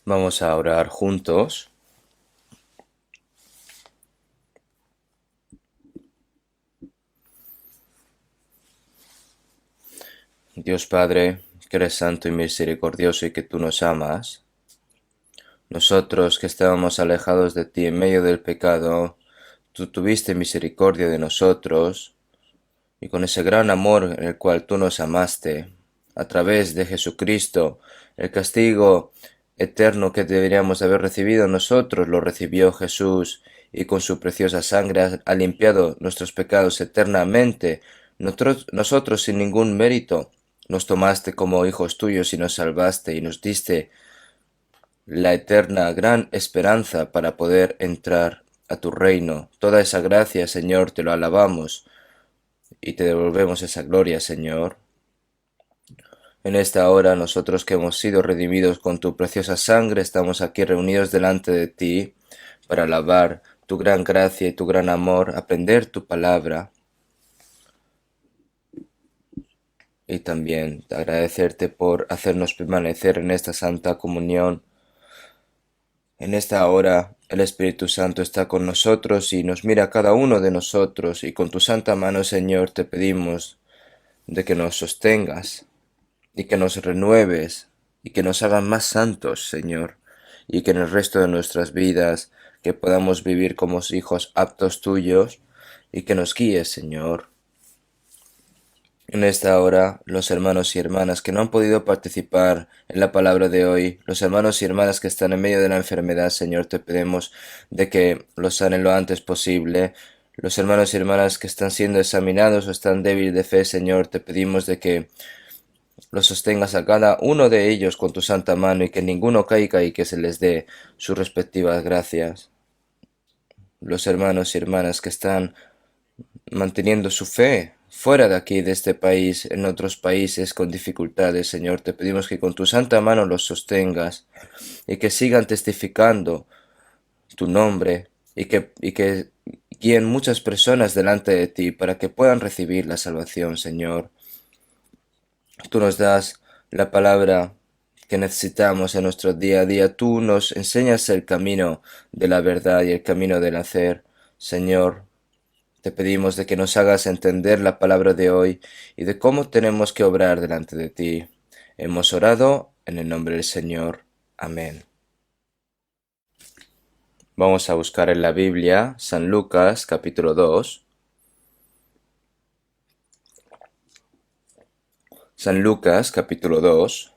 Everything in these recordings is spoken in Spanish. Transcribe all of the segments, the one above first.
Vamos a orar juntos. Dios Padre, que eres santo y misericordioso y que tú nos amas, nosotros que estábamos alejados de ti en medio del pecado, tú tuviste misericordia de nosotros, y con ese gran amor en el cual tú nos amaste, a través de Jesucristo, el castigo eterno que deberíamos haber recibido nosotros lo recibió Jesús, y con su preciosa sangre ha limpiado nuestros pecados eternamente. Nosotros sin ningún mérito nos tomaste como hijos tuyos y nos salvaste y nos diste la eterna gran esperanza para poder entrar a tu reino. Toda esa gracia, Señor, te lo alabamos y te devolvemos esa gloria, Señor. En esta hora, nosotros que hemos sido redimidos con tu preciosa sangre, estamos aquí reunidos delante de ti para alabar tu gran gracia y tu gran amor, aprender tu palabra y también agradecerte por hacernos permanecer en esta santa comunión. En esta hora el Espíritu Santo está con nosotros y nos mira a cada uno de nosotros, y con tu santa mano, Señor, te pedimos de que nos sostengas y que nos renueves y que nos hagan más santos, Señor, y que en el resto de nuestras vidas que podamos vivir como hijos aptos tuyos, y que nos guíes, Señor. En esta hora, los hermanos y hermanas que no han podido participar en la palabra de hoy, los hermanos y hermanas que están en medio de la enfermedad, Señor, te pedimos de que los sanen lo antes posible. Los hermanos y hermanas que están siendo examinados o están débiles de fe, Señor, te pedimos de que los sostengas a cada uno de ellos con tu santa mano, y que ninguno caiga y que se les dé sus respectivas gracias. Los hermanos y hermanas que están manteniendo su fe fuera de aquí, de este país, en otros países con dificultades, Señor, te pedimos que con tu santa mano los sostengas y que sigan testificando tu nombre, y que guíen muchas personas delante de ti para que puedan recibir la salvación, Señor. Tú nos das la palabra que necesitamos en nuestro día a día. Tú nos enseñas el camino de la verdad y el camino del hacer, Señor. Te pedimos de que nos hagas entender la palabra de hoy y de cómo tenemos que obrar delante de ti. Hemos orado en el nombre del Señor. Amén. Vamos a buscar en la Biblia San Lucas capítulo 2. San Lucas capítulo 2.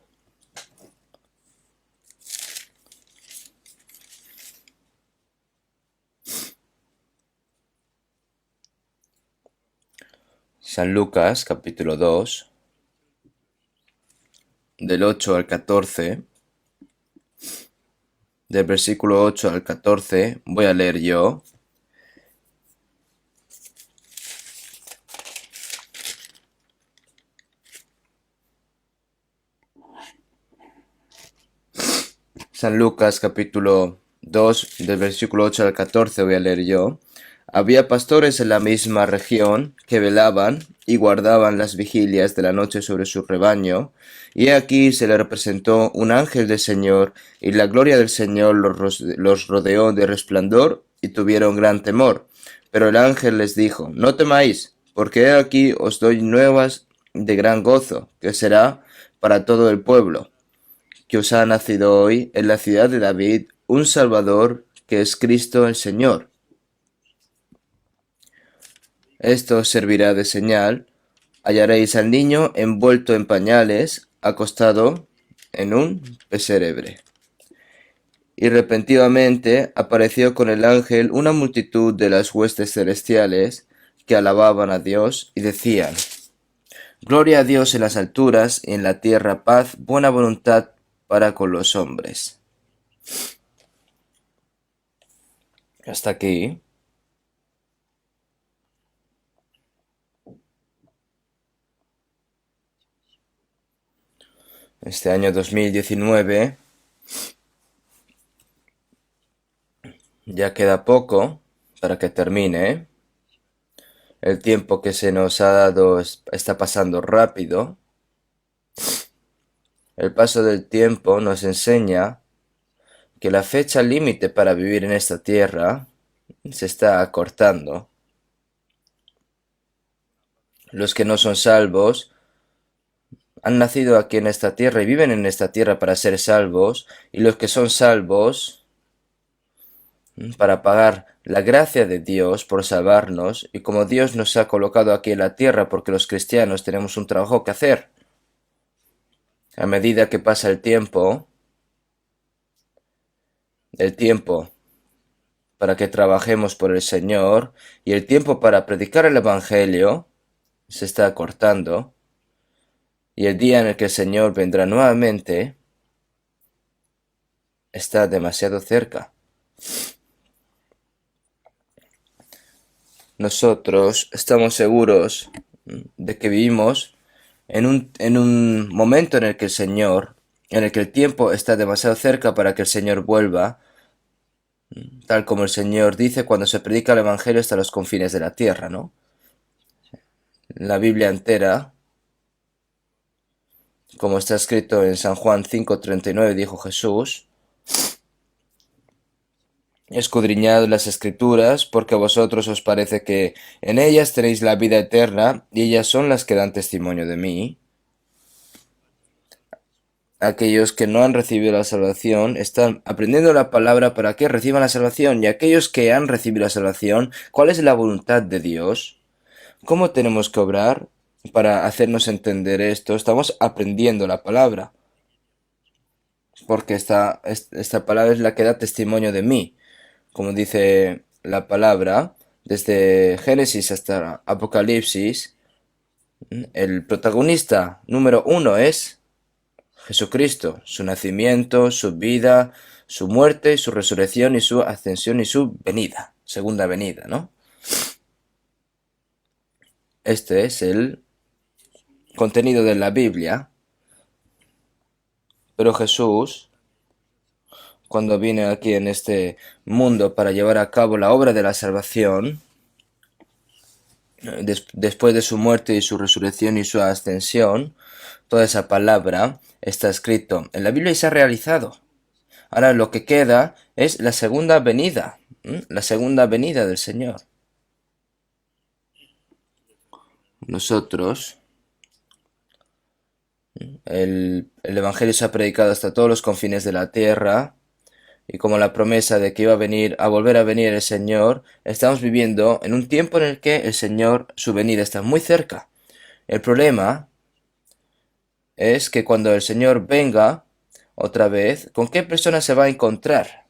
San Lucas capítulo 2, del 8 al 14. Del versículo 8 al 14 voy a leer yo. San Lucas capítulo 2, del versículo 8 al 14 voy a leer yo. Había pastores en la misma región que velaban y guardaban las vigilias de la noche sobre su rebaño, y aquí se le representó un ángel del Señor, y la gloria del Señor los rodeó de resplandor, y tuvieron gran temor. Pero el ángel les dijo: No temáis, porque he aquí os doy nuevas de gran gozo, que será para todo el pueblo, que os ha nacido hoy en la ciudad de David un Salvador, que es Cristo el Señor. Esto os servirá de señal: hallaréis al niño envuelto en pañales, acostado en un pesebre. Y repentinamente apareció con el ángel una multitud de las huestes celestiales, que alababan a Dios y decían: Gloria a Dios en las alturas, y en la tierra paz, buena voluntad para con los hombres. Hasta aquí. Este año 2019 ya queda poco para que termine. El tiempo que se nos ha dado está pasando rápido. El paso del tiempo nos enseña que la fecha límite para vivir en esta tierra se está acortando. Los que no son salvos han nacido aquí en esta tierra y viven en esta tierra para ser salvos, y los que son salvos para pagar la gracia de Dios por salvarnos, y como Dios nos ha colocado aquí en la tierra porque los cristianos tenemos un trabajo que hacer. A medida que pasa el tiempo para que trabajemos por el Señor y el tiempo para predicar el Evangelio se está acortando, y el día en el que el Señor vendrá nuevamente está demasiado cerca. Nosotros estamos seguros de que vivimos en un momento en el que el tiempo está demasiado cerca para que el Señor vuelva, tal como el Señor dice cuando se predica el Evangelio hasta los confines de la tierra, ¿no? La Biblia entera, como está escrito en San Juan 5:39, dijo Jesús: escudriñad las Escrituras, porque a vosotros os parece que en ellas tenéis la vida eterna, y ellas son las que dan testimonio de mí. Aquellos que no han recibido la salvación están aprendiendo la palabra para que reciban la salvación, y aquellos que han recibido la salvación, ¿cuál es la voluntad de Dios? ¿Cómo tenemos que obrar para hacernos entender esto? Estamos aprendiendo la palabra, porque esta palabra es la que da testimonio de mí. Como dice la palabra, desde Génesis hasta Apocalipsis, el protagonista número uno es Jesucristo, su nacimiento, su vida, su muerte, su resurrección y su ascensión y su venida, segunda venida, ¿no? Este es el contenido de la Biblia, pero Jesús, cuando viene aquí en este mundo para llevar a cabo la obra de la salvación, después de su muerte y su resurrección y su ascensión, toda esa palabra está escrito en la Biblia y se ha realizado. Ahora lo que queda es la segunda venida del Señor. Nosotros, el Evangelio se ha predicado hasta todos los confines de la tierra, y como la promesa de que iba a volver a venir el Señor, estamos viviendo en un tiempo en el que el Señor, su venida está muy cerca. El problema es que cuando el Señor venga otra vez, ¿con qué persona se va a encontrar?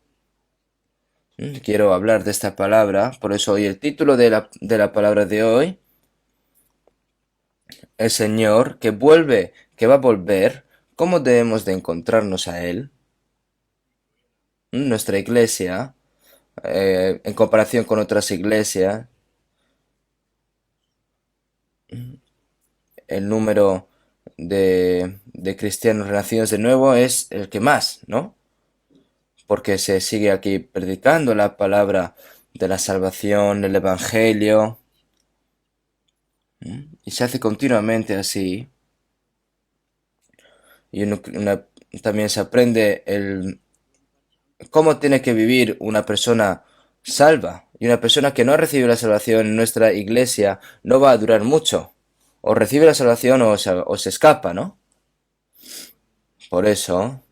Quiero hablar de esta palabra, por eso hoy el título de la palabra de hoy, el Señor que va a volver, ¿cómo debemos de encontrarnos a Él? Nuestra iglesia, en comparación con otras iglesias, el número de cristianos renacidos de nuevo es el que más, ¿no? Porque se sigue aquí predicando la palabra de la salvación, el Evangelio, y se hace continuamente así. Y también se aprende cómo tiene que vivir una persona salva. Y una persona que no ha recibido la salvación en nuestra iglesia no va a durar mucho. O recibe la salvación o se escapa, ¿no? Por eso,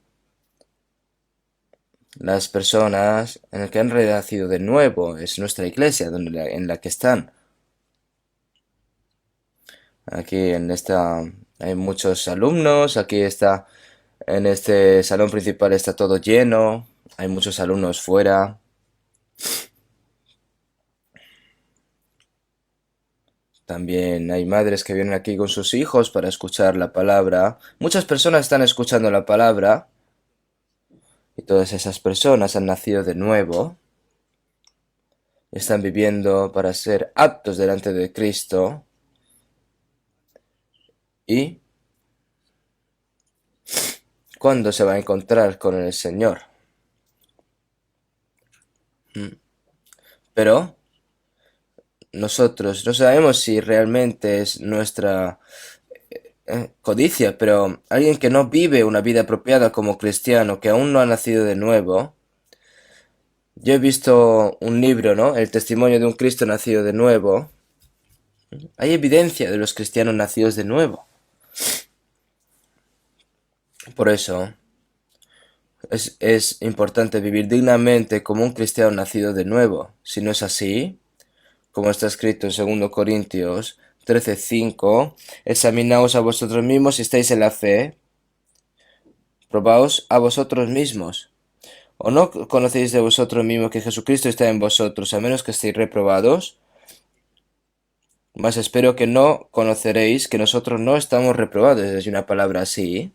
las personas en las que han renacido de nuevo es nuestra iglesia en la que están. Aquí en esta hay muchos alumnos, aquí está, en este salón principal está todo lleno, hay muchos alumnos fuera. También hay madres que vienen aquí con sus hijos para escuchar la palabra. Muchas personas están escuchando la palabra y todas esas personas han nacido de nuevo. Están viviendo para ser aptos delante de Cristo. ¿Y cuándo se va a encontrar con el Señor? Pero nosotros no sabemos si realmente es nuestra codicia, pero alguien que no vive una vida apropiada como cristiano, que aún no ha nacido de nuevo, Yo he visto un libro, ¿no? El testimonio de un Cristo nacido de nuevo. Hay evidencia de los cristianos nacidos de nuevo. Por eso es importante vivir dignamente como un cristiano nacido de nuevo. Si no es así, como está escrito en 2 Corintios 13:5, examinaos a vosotros mismos si estáis en la fe, probaos a vosotros mismos. ¿O no conocéis de vosotros mismos que Jesucristo está en vosotros, a menos que estéis reprobados? Mas espero que no conoceréis que nosotros no estamos reprobados. Es una palabra así.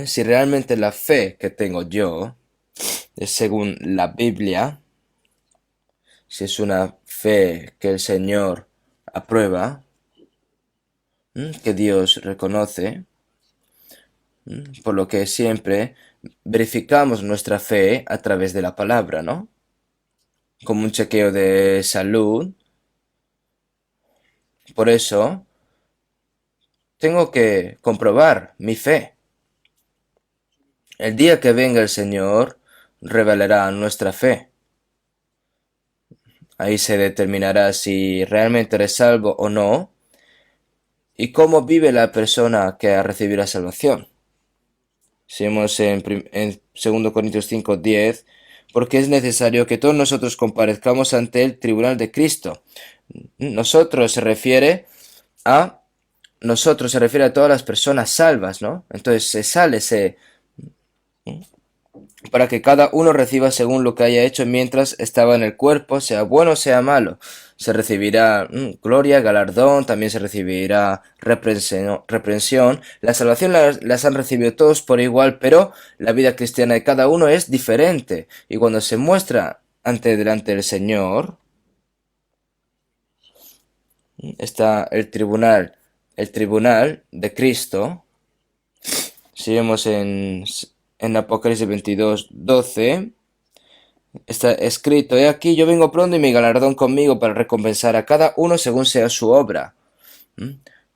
Si realmente la fe que tengo yo es según la Biblia, si es una fe que el Señor aprueba, que Dios reconoce, por lo que siempre verificamos nuestra fe a través de la palabra, ¿no? Como un chequeo de salud. Por eso tengo que comprobar mi fe. El día que venga el Señor revelará nuestra fe. Ahí se determinará si realmente eres salvo o no y cómo vive la persona que ha recibido la salvación. Si vemos en 2 Corintios 5:10, porque es necesario que todos nosotros comparezcamos ante el tribunal de Cristo. Nosotros se refiere a todas las personas salvas, ¿no? Entonces se sale, para que cada uno reciba según lo que haya hecho mientras estaba en el cuerpo, sea bueno o sea malo. Se recibirá gloria, galardón, también se recibirá reprensión. La salvación las han recibido todos por igual, pero la vida cristiana de cada uno es diferente. Y cuando se muestra delante del Señor, está el tribunal de Cristo. Si vemos en Apocalipsis 22:12, está escrito: He aquí, yo vengo pronto y mi galardón conmigo para recompensar a cada uno según sea su obra.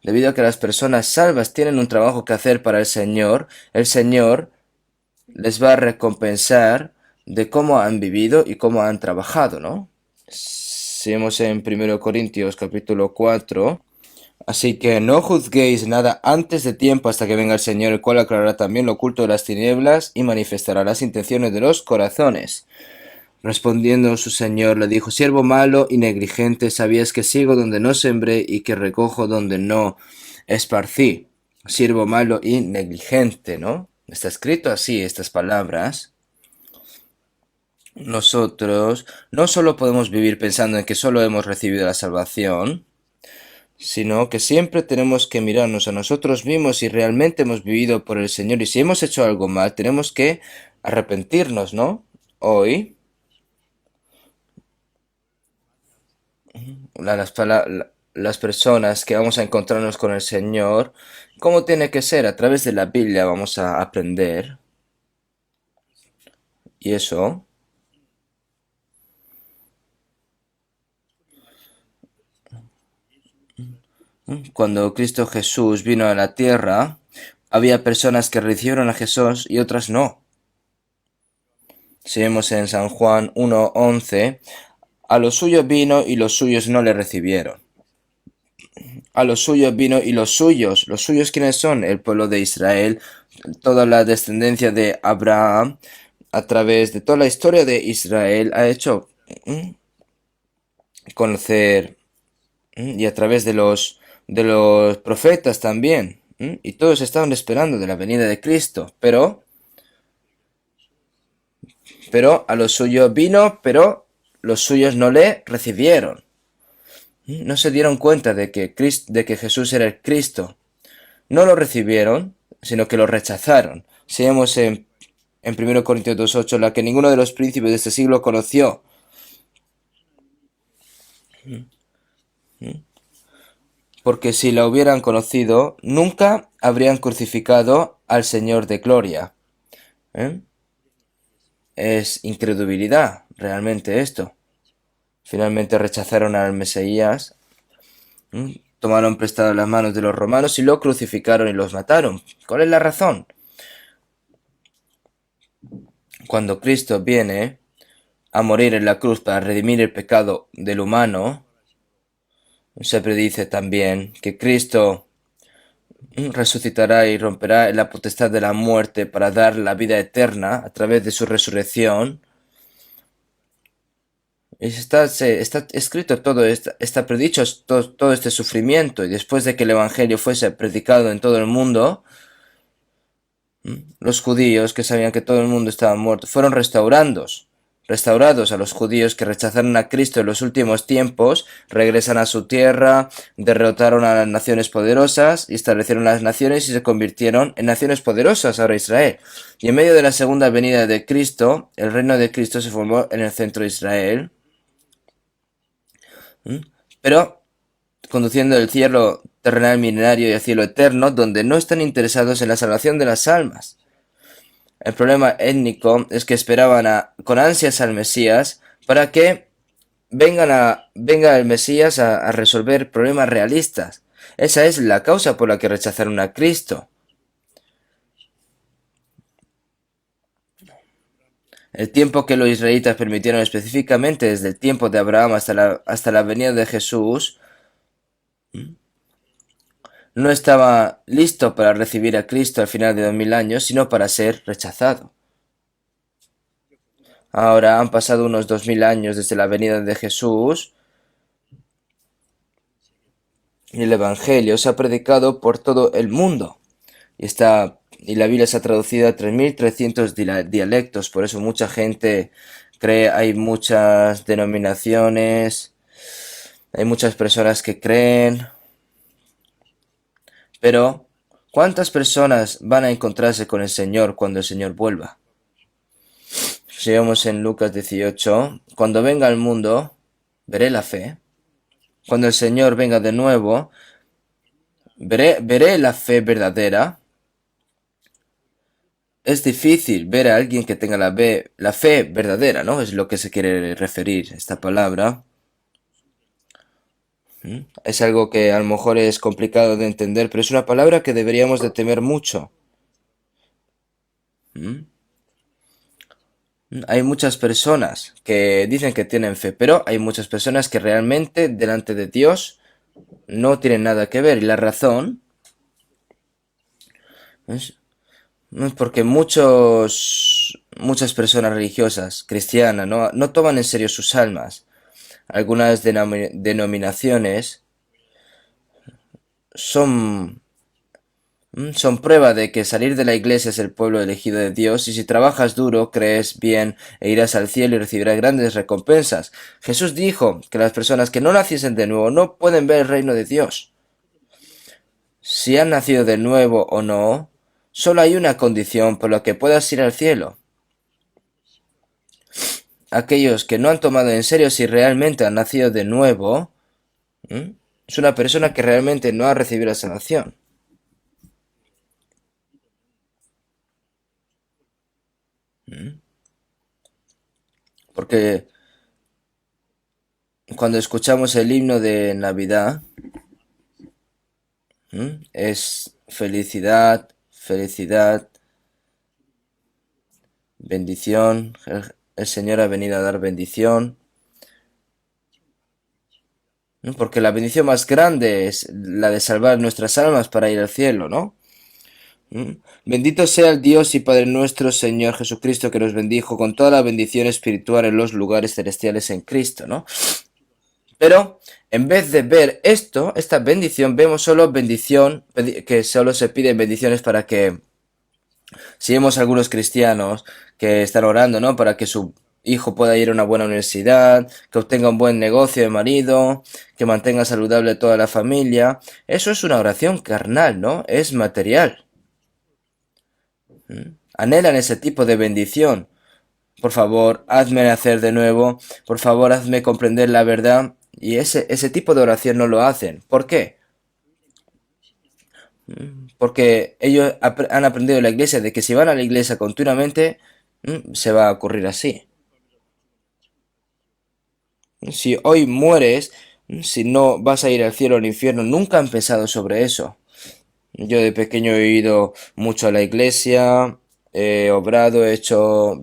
Debido a que las personas salvas tienen un trabajo que hacer para el Señor les va a recompensar de cómo han vivido y cómo han trabajado, ¿no? Si vemos en 1 Corintios capítulo 4, así que no juzguéis nada antes de tiempo hasta que venga el Señor, el cual aclarará también lo oculto de las tinieblas y manifestará las intenciones de los corazones. Respondiendo su señor, le dijo: Siervo malo y negligente, sabías que sigo donde no sembré y que recojo donde no esparcí. Siervo malo y negligente, ¿no? Está escrito así estas palabras. Nosotros no solo podemos vivir pensando en que solo hemos recibido la salvación, sino que siempre tenemos que mirarnos a nosotros mismos si realmente hemos vivido por el Señor, y si hemos hecho algo mal, tenemos que arrepentirnos, ¿no? Hoy las personas que vamos a encontrarnos con el Señor, ¿cómo tiene que ser? A través de la Biblia vamos a aprender. Y eso, cuando Cristo Jesús vino a la tierra, había personas que recibieron a Jesús y otras no. Si vemos en San Juan 1:11, a los suyos vino y los suyos no le recibieron. A los suyos vino y los suyos ¿quiénes son? El pueblo de Israel, toda la descendencia de Abraham, a través de toda la historia de Israel, ha hecho conocer, y a través de los profetas también, y todos estaban esperando de la venida de Cristo, pero a los suyos vino, pero los suyos no le recibieron. No se dieron cuenta de que Jesús era el Cristo. No lo recibieron, sino que lo rechazaron. Si vemos en 1 Corintios 2:8, la que ninguno de los príncipes de este siglo conoció. Porque si la hubieran conocido, nunca habrían crucificado al Señor de gloria. Es incredulidad, realmente esto. Finalmente rechazaron al Mesías, tomaron prestadas las manos de los romanos y lo crucificaron y los mataron. ¿Cuál es la razón? Cuando Cristo viene a morir en la cruz para redimir el pecado del humano, se predice también que Cristo resucitará y romperá la potestad de la muerte para dar la vida eterna a través de su resurrección. Está escrito todo, está predicho todo este sufrimiento, y después de que el Evangelio fuese predicado en todo el mundo, los judíos que sabían que todo el mundo estaba muerto fueron restaurados a los judíos que rechazaron a Cristo en los últimos tiempos, regresan a su tierra, derrotaron a las naciones poderosas y establecieron las naciones y se convirtieron en naciones poderosas, ahora Israel. Y en medio de la segunda venida de Cristo, el reino de Cristo se formó en el centro de Israel, pero conduciendo el cielo terrenal milenario y el cielo eterno, donde no están interesados en la salvación de las almas. El problema étnico es que esperaban con ansias al Mesías para que venga el Mesías a resolver problemas realistas. Esa es la causa por la que rechazaron a Cristo. El tiempo que los israelitas permitieron específicamente desde el tiempo de Abraham hasta la venida de Jesús no estaba listo para recibir a Cristo al final de 2000 años, sino para ser rechazado. Ahora han pasado unos 2000 años desde la venida de Jesús y el Evangelio se ha predicado por todo el mundo. Y la Biblia se ha traducido a 3300 dialectos, por eso mucha gente cree, hay muchas denominaciones, hay muchas personas que creen. Pero, ¿cuántas personas van a encontrarse con el Señor cuando el Señor vuelva? Sigamos en Lucas 18. Cuando venga al mundo, veré la fe. Cuando el Señor venga de nuevo, veré la fe verdadera. Es difícil ver a alguien que tenga la fe verdadera, ¿no? Es lo que se quiere referir esta palabra. Es algo que a lo mejor es complicado de entender, pero es una palabra que deberíamos de temer mucho. Hay muchas personas que dicen que tienen fe, pero hay muchas personas que realmente delante de Dios no tienen nada que ver. Y la razón es porque muchas personas religiosas, cristianas, no toman en serio sus almas. Algunas denominaciones son son prueba de que salir de la iglesia es el pueblo elegido de Dios, y si trabajas duro, crees bien e irás al cielo y recibirás grandes recompensas. Jesús dijo que las personas que no naciesen de nuevo no pueden ver el reino de Dios. Si han nacido de nuevo o no, solo hay una condición por la que puedas ir al cielo. Aquellos que no han tomado en serio si realmente han nacido de nuevo, es una persona que realmente no ha recibido la salvación. Porque cuando escuchamos el himno de Navidad, es felicidad, felicidad, bendición. El Señor ha venido a dar bendición. Porque la bendición más grande es la de salvar nuestras almas para ir al cielo, ¿no? Bendito sea el Dios y Padre nuestro, Señor Jesucristo, que nos bendijo con toda la bendición espiritual en los lugares celestiales en Cristo, ¿no? Pero en vez de ver esta bendición, vemos solo bendición, que solo se piden bendiciones para que, si vemos algunos cristianos que están orando, ¿no? Para que su hijo pueda ir a una buena universidad, que obtenga un buen negocio de marido, que mantenga saludable toda la familia. Eso es una oración carnal, ¿no? Es material. Anhelan ese tipo de bendición. Por favor, hazme nacer de nuevo. Por favor, hazme comprender la verdad. Y ese tipo de oración no lo hacen. ¿Por qué? Porque ellos han aprendido en la iglesia de que si van a la iglesia continuamente, se va a ocurrir así. Si hoy mueres, si no vas a ir al cielo o al infierno, nunca han pensado sobre eso. Yo de pequeño he ido mucho a la iglesia, he obrado, he hecho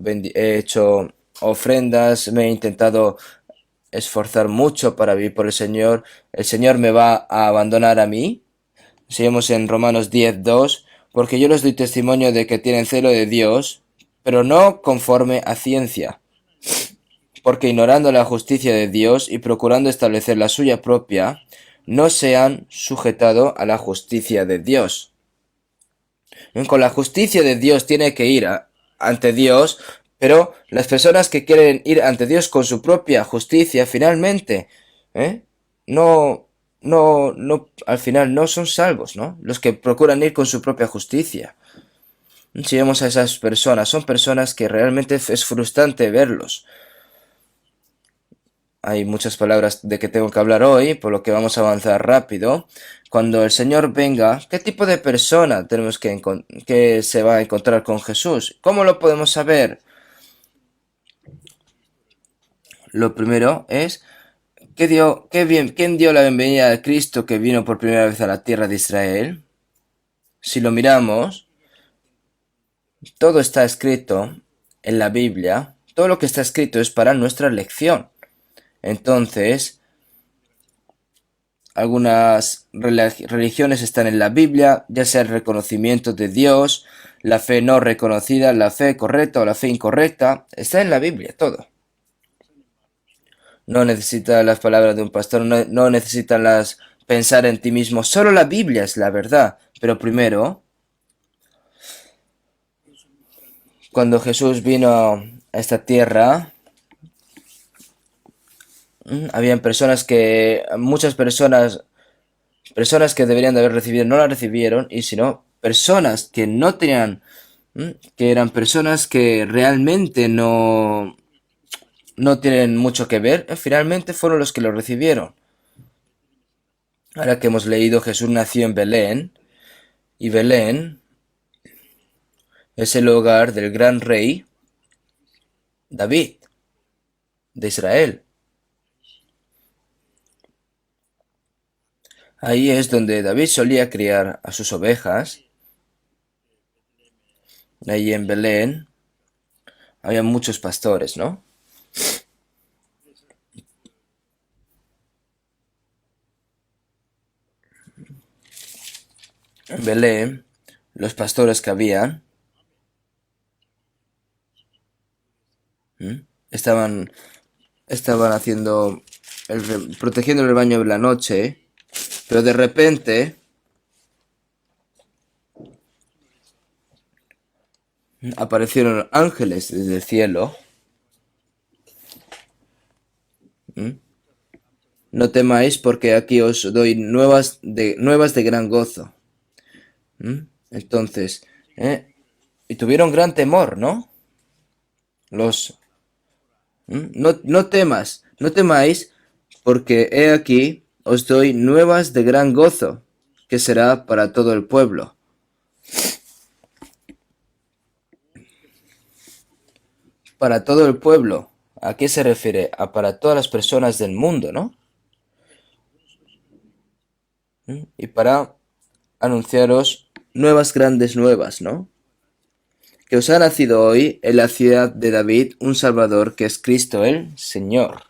ofrendas, me he intentado esforzar mucho para vivir por ¿el Señor me va a abandonar a mí? Seguimos en Romanos 10:2, porque yo les doy testimonio de que tienen celo de Dios, pero no conforme a ciencia, porque ignorando la justicia de Dios y procurando establecer la suya propia, no se han sujetado a la justicia de Dios. Con la justicia de Dios tiene que ir ante Dios, pero las personas que quieren ir ante Dios con su propia justicia, finalmente, no, al final no son salvos, ¿no? Los que procuran ir con su propia justicia. Si vemos a esas personas, son personas que realmente es frustrante verlos. Hay muchas palabras de que tengo que hablar hoy, por lo que vamos a avanzar rápido. Cuando el Señor venga, ¿qué tipo de persona tenemos que se va a encontrar con Jesús? ¿Cómo lo podemos saber? Lo primero es, ¿quién dio la bienvenida a Cristo que vino por primera vez a la tierra de Israel? Si lo miramos, todo está escrito en la Biblia. Todo lo que está escrito es para nuestra lección. Entonces, algunas religiones están en la Biblia, ya sea el reconocimiento de Dios, la fe no reconocida, la fe correcta o la fe incorrecta, está en la Biblia todo. No necesitas las palabras de un pastor, no necesitas pensar en ti mismo, solo la Biblia es la verdad. Pero primero, cuando Jesús vino a esta tierra, habían muchas personas que deberían de haber recibido no la recibieron, y si no, personas que no tenían, que eran personas que realmente no tienen mucho que ver, finalmente fueron los que lo recibieron. Ahora que hemos leído, Jesús nació en Belén, y Belén es el hogar del gran rey David, de Israel. Ahí es donde David solía criar a sus ovejas. Ahí en Belén había muchos pastores, ¿no? En Belén, los pastores que había estaban haciendo protegiendo el rebaño de la noche, pero de repente aparecieron ángeles desde el cielo. No temáis, porque aquí os doy nuevas de gran gozo. Entonces, y tuvieron gran temor, ¿no? No temas, no temáis, porque he aquí os doy nuevas de gran gozo, que será para todo el pueblo. Para todo el pueblo. ¿A qué se refiere? A para todas las personas del mundo, ¿no? Y para anunciaros grandes nuevas, ¿no? Que os ha nacido hoy en la ciudad de David un Salvador, que es Cristo el Señor.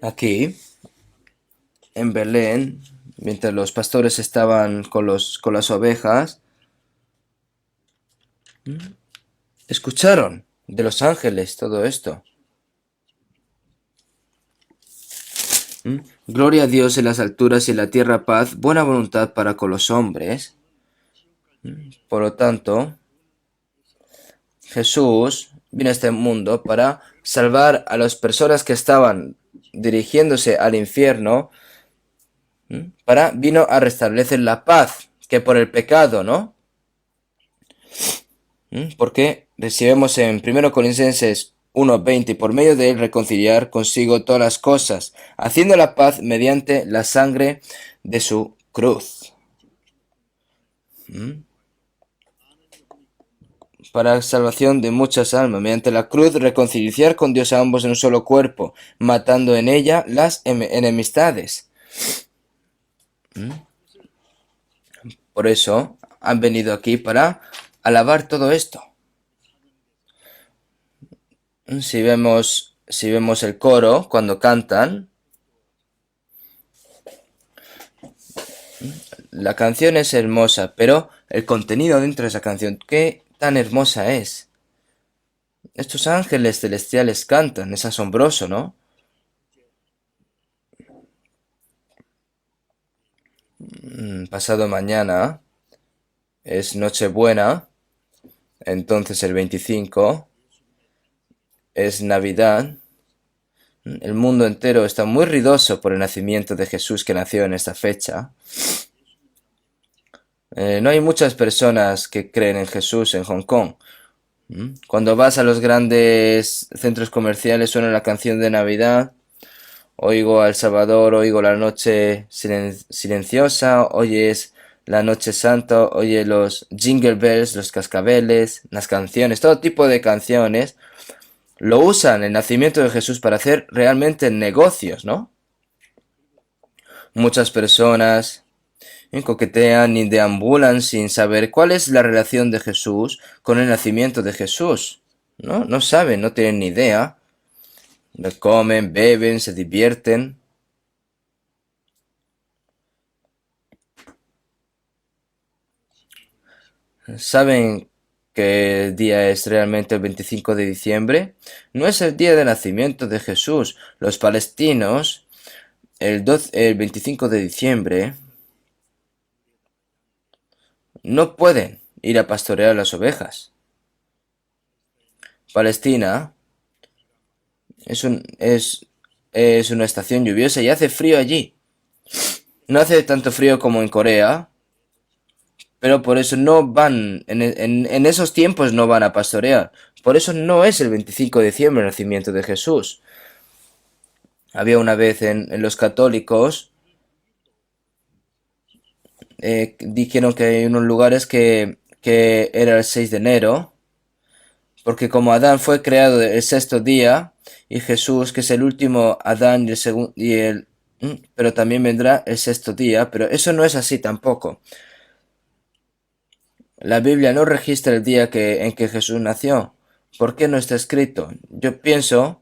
Aquí, en Belén, mientras los pastores estaban con las ovejas, escucharon de los ángeles todo esto. Gloria a Dios en las alturas y en la tierra paz, buena voluntad para con los hombres. Por lo tanto, Jesús vino a este mundo para salvar a las personas que estaban dirigiéndose al infierno, vino a restablecer la paz que por el pecado, ¿no? Porque recibimos en 1 Corintios 1:20, y por medio de él reconciliar consigo todas las cosas, haciendo la paz mediante la sangre de su cruz. Para salvación de muchas almas, mediante la cruz reconciliar con Dios a ambos en un solo cuerpo, matando en ella las enemistades. Por eso han venido aquí para alabar todo esto. Si vemos el coro cuando cantan, la canción es hermosa, pero el contenido dentro de esa canción, ¿qué tan hermosa es? Estos ángeles celestiales cantan, es asombroso, ¿no? Pasado mañana es Nochebuena, entonces el 25 es Navidad. El mundo entero está muy ruidoso por el nacimiento de Jesús que nació en esta fecha. No hay muchas personas que creen en Jesús en Hong Kong. Cuando vas a los grandes centros comerciales suena la canción de Navidad. Oigo a El Salvador, oigo la noche silenciosa, oyes la noche santa, oye los jingle bells, los cascabeles, las canciones, todo tipo de canciones. Lo usan el nacimiento de Jesús para hacer realmente negocios, ¿no? Muchas personas coquetean y deambulan sin saber cuál es la relación de Jesús con el nacimiento de Jesús. No saben, no tienen ni idea. Comen, beben, se divierten. ¿Saben qué día es realmente el 25 de diciembre? No es el día de nacimiento de Jesús. Los palestinos, el 25 de diciembre, no pueden ir a pastorear las ovejas. Palestina es una estación lluviosa y hace frío allí. No hace tanto frío como en Corea, pero por eso no van, en esos tiempos no van a pastorear. Por eso no es el 25 de diciembre el nacimiento de Jesús. Había una vez en los católicos, dijeron que hay unos lugares que era el 6 de enero, porque como Adán fue creado el sexto día, y Jesús, que es el último Adán y el segundo, pero también vendrá el sexto día, pero eso no es así tampoco. La Biblia no registra el día en que Jesús nació. ¿Por qué no está escrito? Yo pienso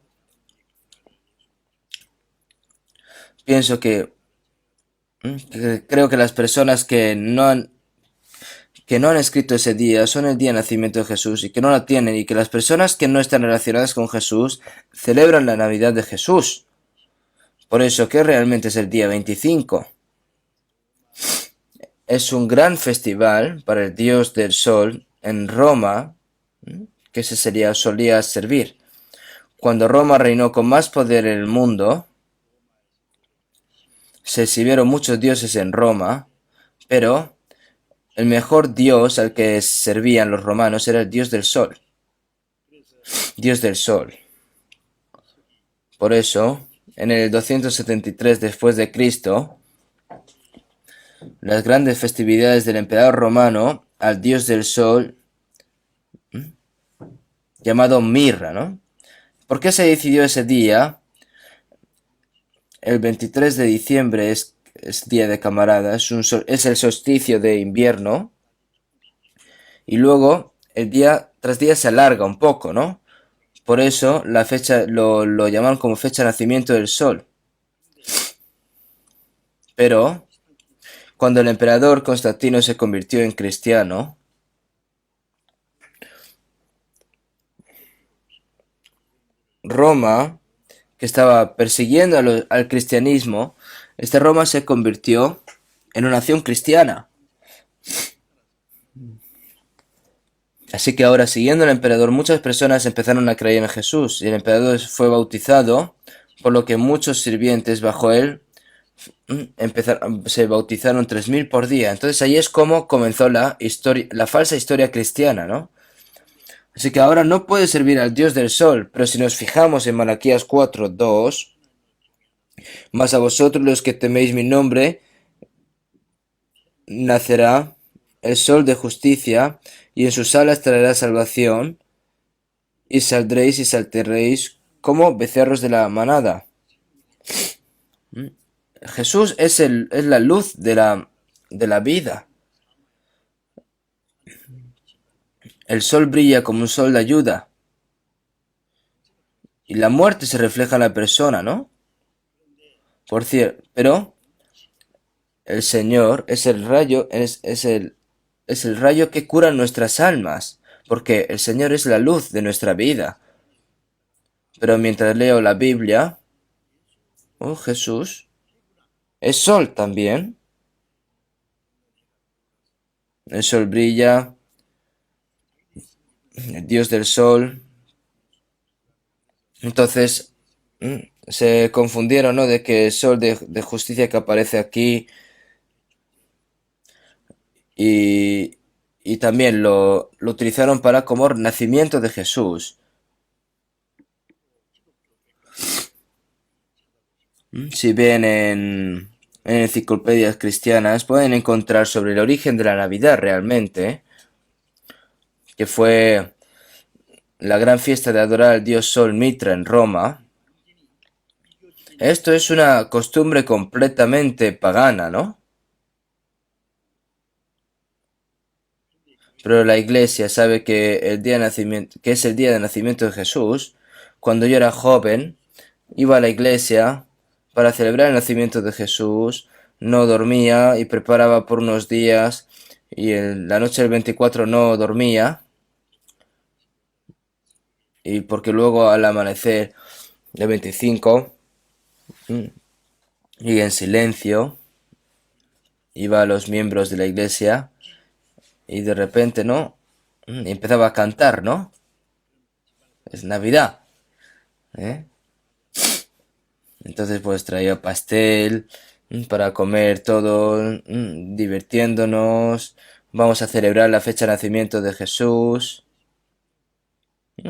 que creo que las personas que no han escrito ese día son el día de nacimiento de Jesús y que no la tienen, y que las personas que no están relacionadas con Jesús celebran la Navidad de Jesús. Por eso que realmente es el día 25. Es un gran festival para el dios del sol en Roma, que solía servir. Cuando Roma reinó con más poder en el mundo, se exhibieron muchos dioses en Roma, pero el mejor dios al que servían los romanos era el dios del sol. Dios del sol. Por eso, en el 273 después de Cristo, las grandes festividades del emperador romano al dios del sol, llamado Mirra, ¿no? ¿Por qué se decidió ese día? El 23 de diciembre es día de camaradas, es el solsticio de invierno, y luego el día tras día se alarga un poco, ¿no? Por eso la fecha lo llaman como fecha de nacimiento del sol. Pero cuando el emperador Constantino se convirtió en cristiano, Roma, que estaba persiguiendo al cristianismo, Roma se convirtió en una nación cristiana. Así que ahora, siguiendo al emperador, muchas personas empezaron a creer en Jesús, y el emperador fue bautizado, por lo que muchos sirvientes bajo él se bautizaron 3000 por día. Entonces ahí es como comenzó la falsa historia cristiana, ¿no? Así que ahora no puede servir al Dios del sol, pero si nos fijamos en Malaquías 4:2, mas a vosotros los que teméis mi nombre, nacerá el sol de justicia, y en sus alas traerá salvación, y saldréis y saltaréis como becerros de la manada. Jesús es la luz de la vida. El sol brilla como un sol de ayuda. Y la muerte se refleja en la persona, ¿no? Por cierto, pero el Señor es el rayo, es el rayo que cura nuestras almas, porque el Señor es la luz de nuestra vida. Pero mientras leo la Biblia, oh Jesús, es sol también. El sol brilla, el Dios del sol. Entonces, se confundieron, ¿no? De que el sol de justicia que aparece aquí y, y también lo utilizaron para como nacimiento de Jesús. Si ven en enciclopedias cristianas, pueden encontrar sobre el origen de la Navidad realmente, que fue la gran fiesta de adorar al dios Sol Mitra en Roma. Esto es una costumbre completamente pagana, ¿no? Pero la iglesia sabe que el día de nacimiento, que es el día de nacimiento de Jesús. Cuando yo era joven, iba a la iglesia para celebrar el nacimiento de Jesús, no dormía y preparaba por unos días y en la noche del 24 no dormía y porque luego al amanecer del 25 y en silencio iba a los miembros de la iglesia y de repente, ¿no? Y empezaba a cantar, ¿no? Es Navidad, ¿eh? Entonces pues traía pastel para comer todo, divirtiéndonos. Vamos a celebrar la fecha de nacimiento de Jesús.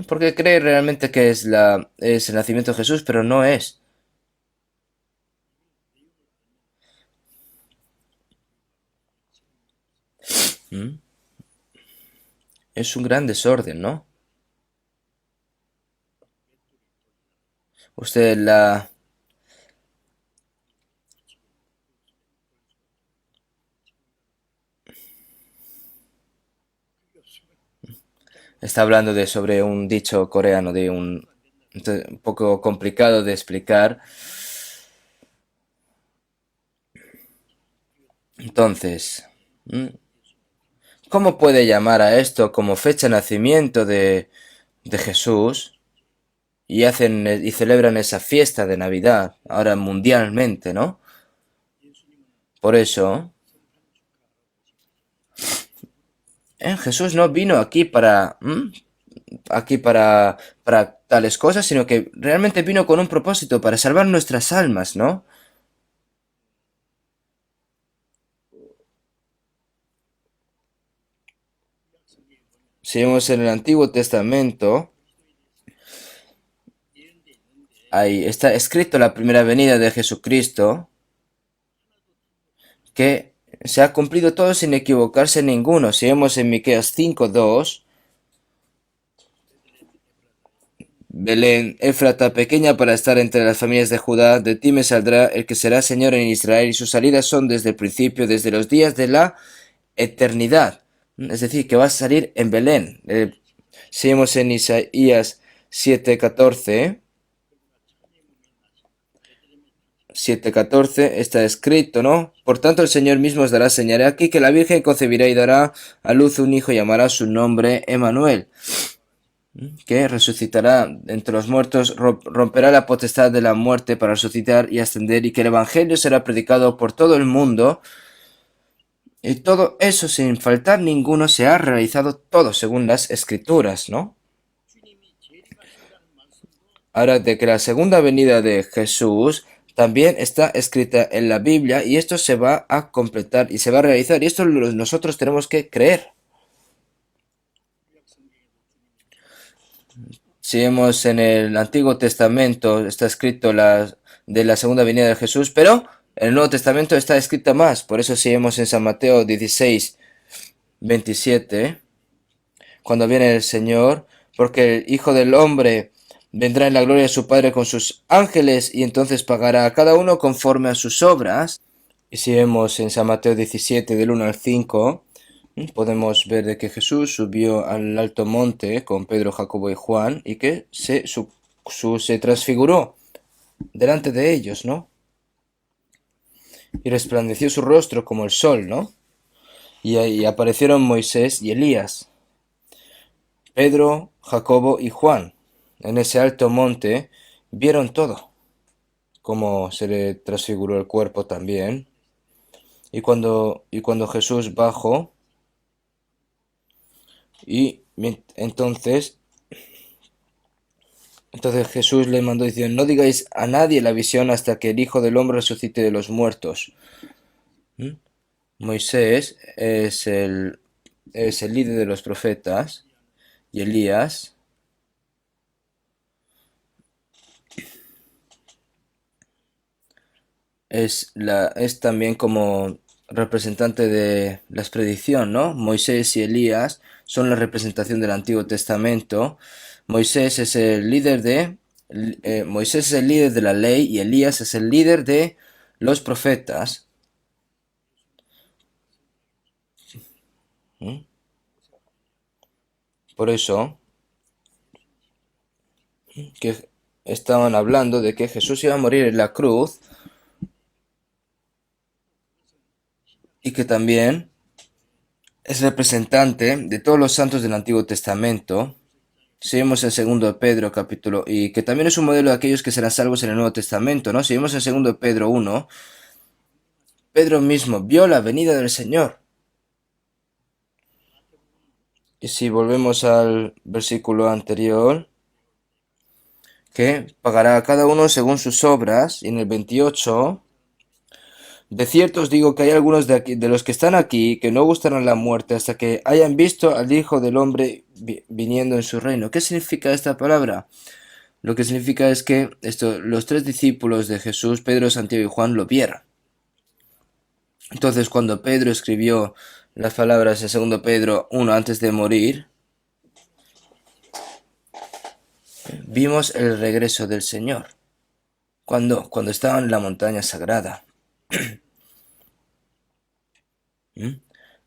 Porque cree realmente que es el nacimiento de Jesús, pero no es. ¿Mm? Es un gran desorden, ¿no? Usted la está hablando de sobre un dicho coreano de un poco complicado de explicar. Entonces, ¿cómo puede llamar a esto como fecha de nacimiento de Jesús? Y hacen y celebran esa fiesta de Navidad, ahora mundialmente, ¿no? Por eso, Jesús no vino aquí para tales cosas, sino que realmente vino con un propósito para salvar nuestras almas, ¿no? Si vemos en el Antiguo Testamento, ahí está escrito la primera venida de Jesucristo, que se ha cumplido todo sin equivocarse ninguno. Si vemos en Miqueas 5:2, Belén, Éfrata, pequeña para estar entre las familias de Judá, de ti me saldrá el que será Señor en Israel, y sus salidas son desde el principio, desde los días de la eternidad. Es decir, que va a salir en Belén. Si vemos en Isaías 7:14, 7:14 está escrito, ¿no? Por tanto el Señor mismo os dará señal aquí que la Virgen concebirá y dará a luz un hijo y llamará su nombre Emmanuel, que resucitará entre los muertos, romperá la potestad de la muerte para resucitar y ascender, y que el Evangelio será predicado por todo el mundo, y todo eso sin faltar ninguno se ha realizado todo según las Escrituras, ¿no? Ahora, de que la segunda venida de Jesús también está escrita en la Biblia y esto se va a completar y se va a realizar y esto nosotros tenemos que creer. Si vemos en el Antiguo Testamento está escrito de la segunda venida de Jesús, pero en el Nuevo Testamento está escrita más. Por eso si vemos en San Mateo 16:27, cuando viene el Señor, porque el Hijo del Hombre vendrá en la gloria de su Padre con sus ángeles y entonces pagará a cada uno conforme a sus obras. Y si vemos en San Mateo 17 del 1 al 5, Podemos ver de que Jesús subió al alto monte con Pedro, Jacobo y Juan y que se transfiguró delante de ellos, ¿no? Y resplandeció su rostro como el sol, ¿no? Y ahí aparecieron Moisés y Elías, Pedro, Jacobo y Juan. En ese alto monte vieron todo, cómo se le transfiguró el cuerpo también. Y cuando Jesús bajó, y entonces Jesús le mandó diciendo, no digáis a nadie la visión hasta que el Hijo del Hombre resucite de los muertos. ¿Mm? Moisés es el líder de los profetas y Elías es también como representante de la predicción, ¿no? Moisés y Elías son la representación del Antiguo Testamento. Moisés es el líder Moisés es el líder de la ley y Elías es el líder de los profetas. ¿Mm? Por eso que estaban hablando de que Jesús iba a morir en la cruz y que también es representante de todos los santos del Antiguo Testamento. Si vemos en segundo de Pedro capítulo, y que también es un modelo de aquellos que serán salvos en el Nuevo Testamento, ¿no? Si vemos en segundo de Pedro 1, Pedro mismo vio la venida del Señor. Y si volvemos al versículo anterior, que pagará a cada uno según sus obras, y en el 28, de cierto os digo que hay algunos de los que están aquí que no gustarán la muerte hasta que hayan visto al Hijo del Hombre viniendo en su reino. ¿Qué significa esta palabra? Lo que significa es que los tres discípulos de Jesús, Pedro, Santiago y Juan, lo vieron. Entonces, cuando Pedro escribió las palabras en 2 Pedro 1 antes de morir, vimos el regreso del Señor. Cuando estaba en la montaña sagrada.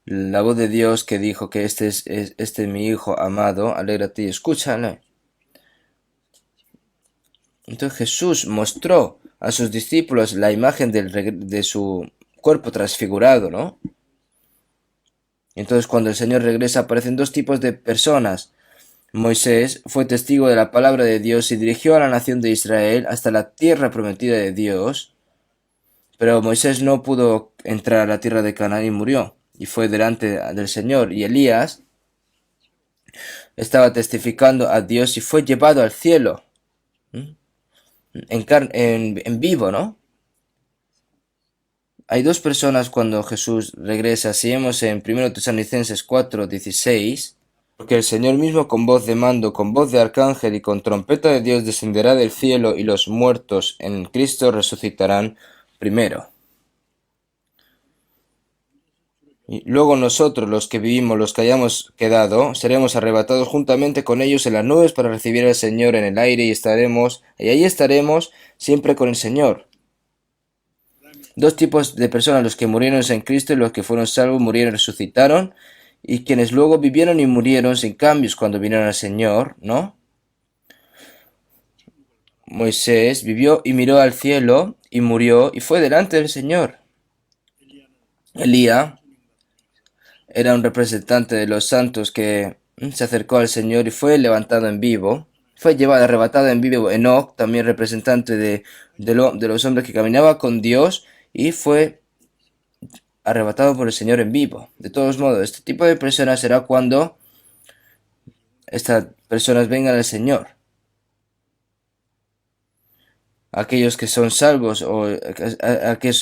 La voz de Dios que dijo que este es mi Hijo amado, alégrate y escúchale. Entonces Jesús mostró a sus discípulos la imagen de su cuerpo transfigurado, ¿no? Entonces cuando el Señor regresa aparecen dos tipos de personas. Moisés fue testigo de la palabra de Dios y dirigió a la nación de Israel hasta la tierra prometida de Dios, pero Moisés no pudo entrar a la tierra de Canaán y murió, y fue delante del Señor. Y Elías estaba testificando a Dios y fue llevado al cielo, en vivo, ¿no? Hay dos personas cuando Jesús regresa. Si vemos en 1 Tesalonicenses 4:16, porque el Señor mismo con voz de mando, con voz de arcángel y con trompeta de Dios descenderá del cielo y los muertos en Cristo resucitarán primero. Y luego nosotros, los que vivimos, los que hayamos quedado, seremos arrebatados juntamente con ellos en las nubes para recibir al Señor en el aire y ahí estaremos siempre con el Señor. Dos tipos de personas, los que murieron en Cristo y los que fueron salvos, murieron y resucitaron, y quienes luego vivieron y murieron sin cambios cuando vinieron al Señor, ¿no? Moisés vivió y miró al cielo y murió y fue delante del Señor. Elías era un representante de los santos que se acercó al Señor y fue levantado en vivo. Fue llevado, arrebatado en vivo Enoc, también representante de los hombres que caminaba con Dios, y fue arrebatado por el Señor en vivo. De todos modos, este tipo de personas será cuando estas personas vengan al Señor. Aquellos que son salvos o